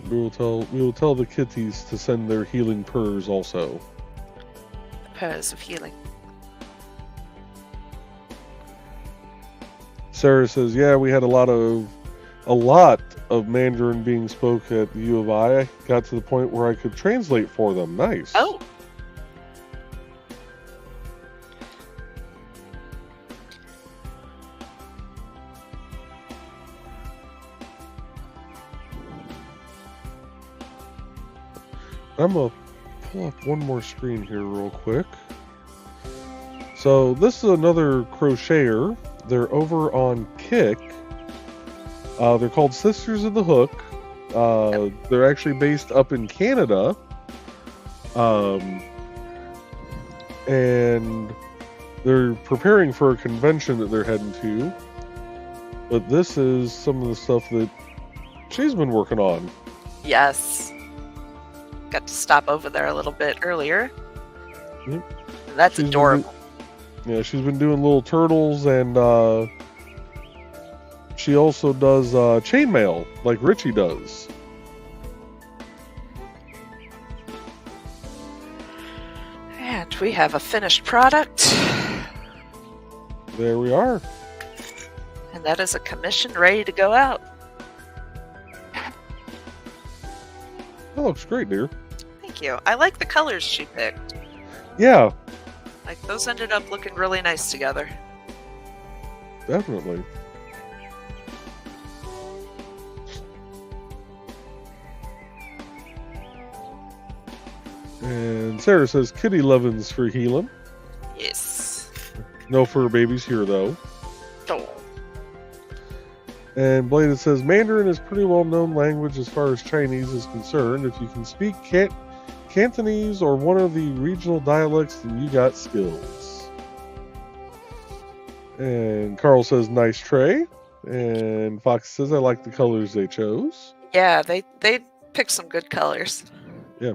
We will tell the kitties to send their healing purrs also. Purrs of healing. Sarah says, "Yeah, we had a lot of Mandarin being spoke at the U of I. I got to the point where I could translate for them. Nice." Oh. I'm gonna pull up one more screen here real quick. So this is another crocheter. They're over on Kick. They're called Sisters of the Hook. They're actually based up in Canada. And they're preparing for a convention that they're heading to. But this is some of the stuff that she's been working on. Yes. Got to stop over there a little bit earlier. Yep. That's adorable. Yeah, she's been doing little turtles, and she also does chainmail like Richie does. And we have a finished product. There we are. And that is a commission ready to go out. That looks great, dear. Thank you. I like the colors she picked. Yeah, Like, those ended up looking really nice together. definitely. And Sarah says kitty lovin's for healing. Yes. No fur babies here, though. Oh. And Bladed says Mandarin is pretty well known language as far as Chinese is concerned. If you can speak Cantonese or one of the regional dialects, then you got skills. And Carl says nice tray. And Fox says I like the colors they chose. Yeah, they picked some good colors. Yeah.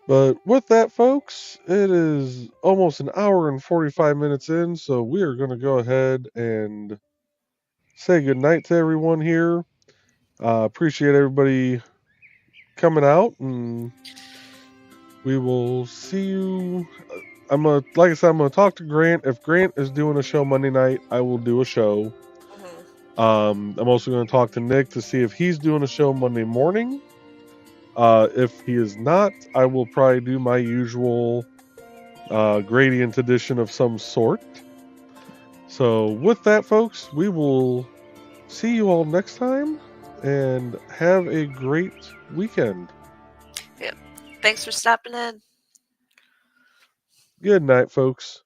But with that, folks, it is almost an hour and 45 minutes in, so we are going to go ahead and say goodnight to everyone here. Appreciate everybody coming out, and we will see you. Like I said, I'm gonna talk to Grant. If Grant is doing a show Monday night, I will do a show. Mm-hmm. I'm also gonna talk to Nick to see if he's doing a show Monday morning. If he is not, I will probably do my usual gradient edition of some sort. So with that, folks, we will see you all next time, and have a great weekend. Yep. Thanks for stopping in. Good night, folks.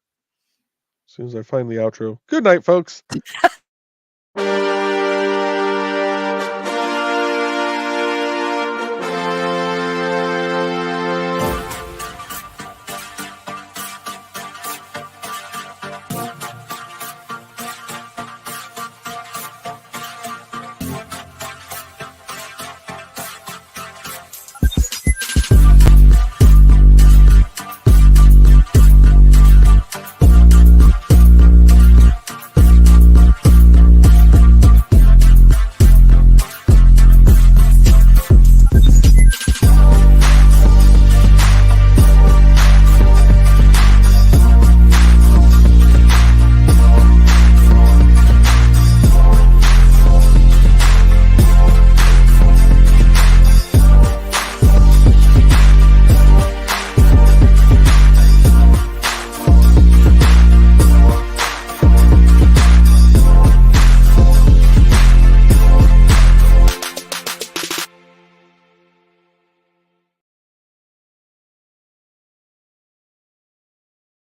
As soon as I find the outro. Good night, folks.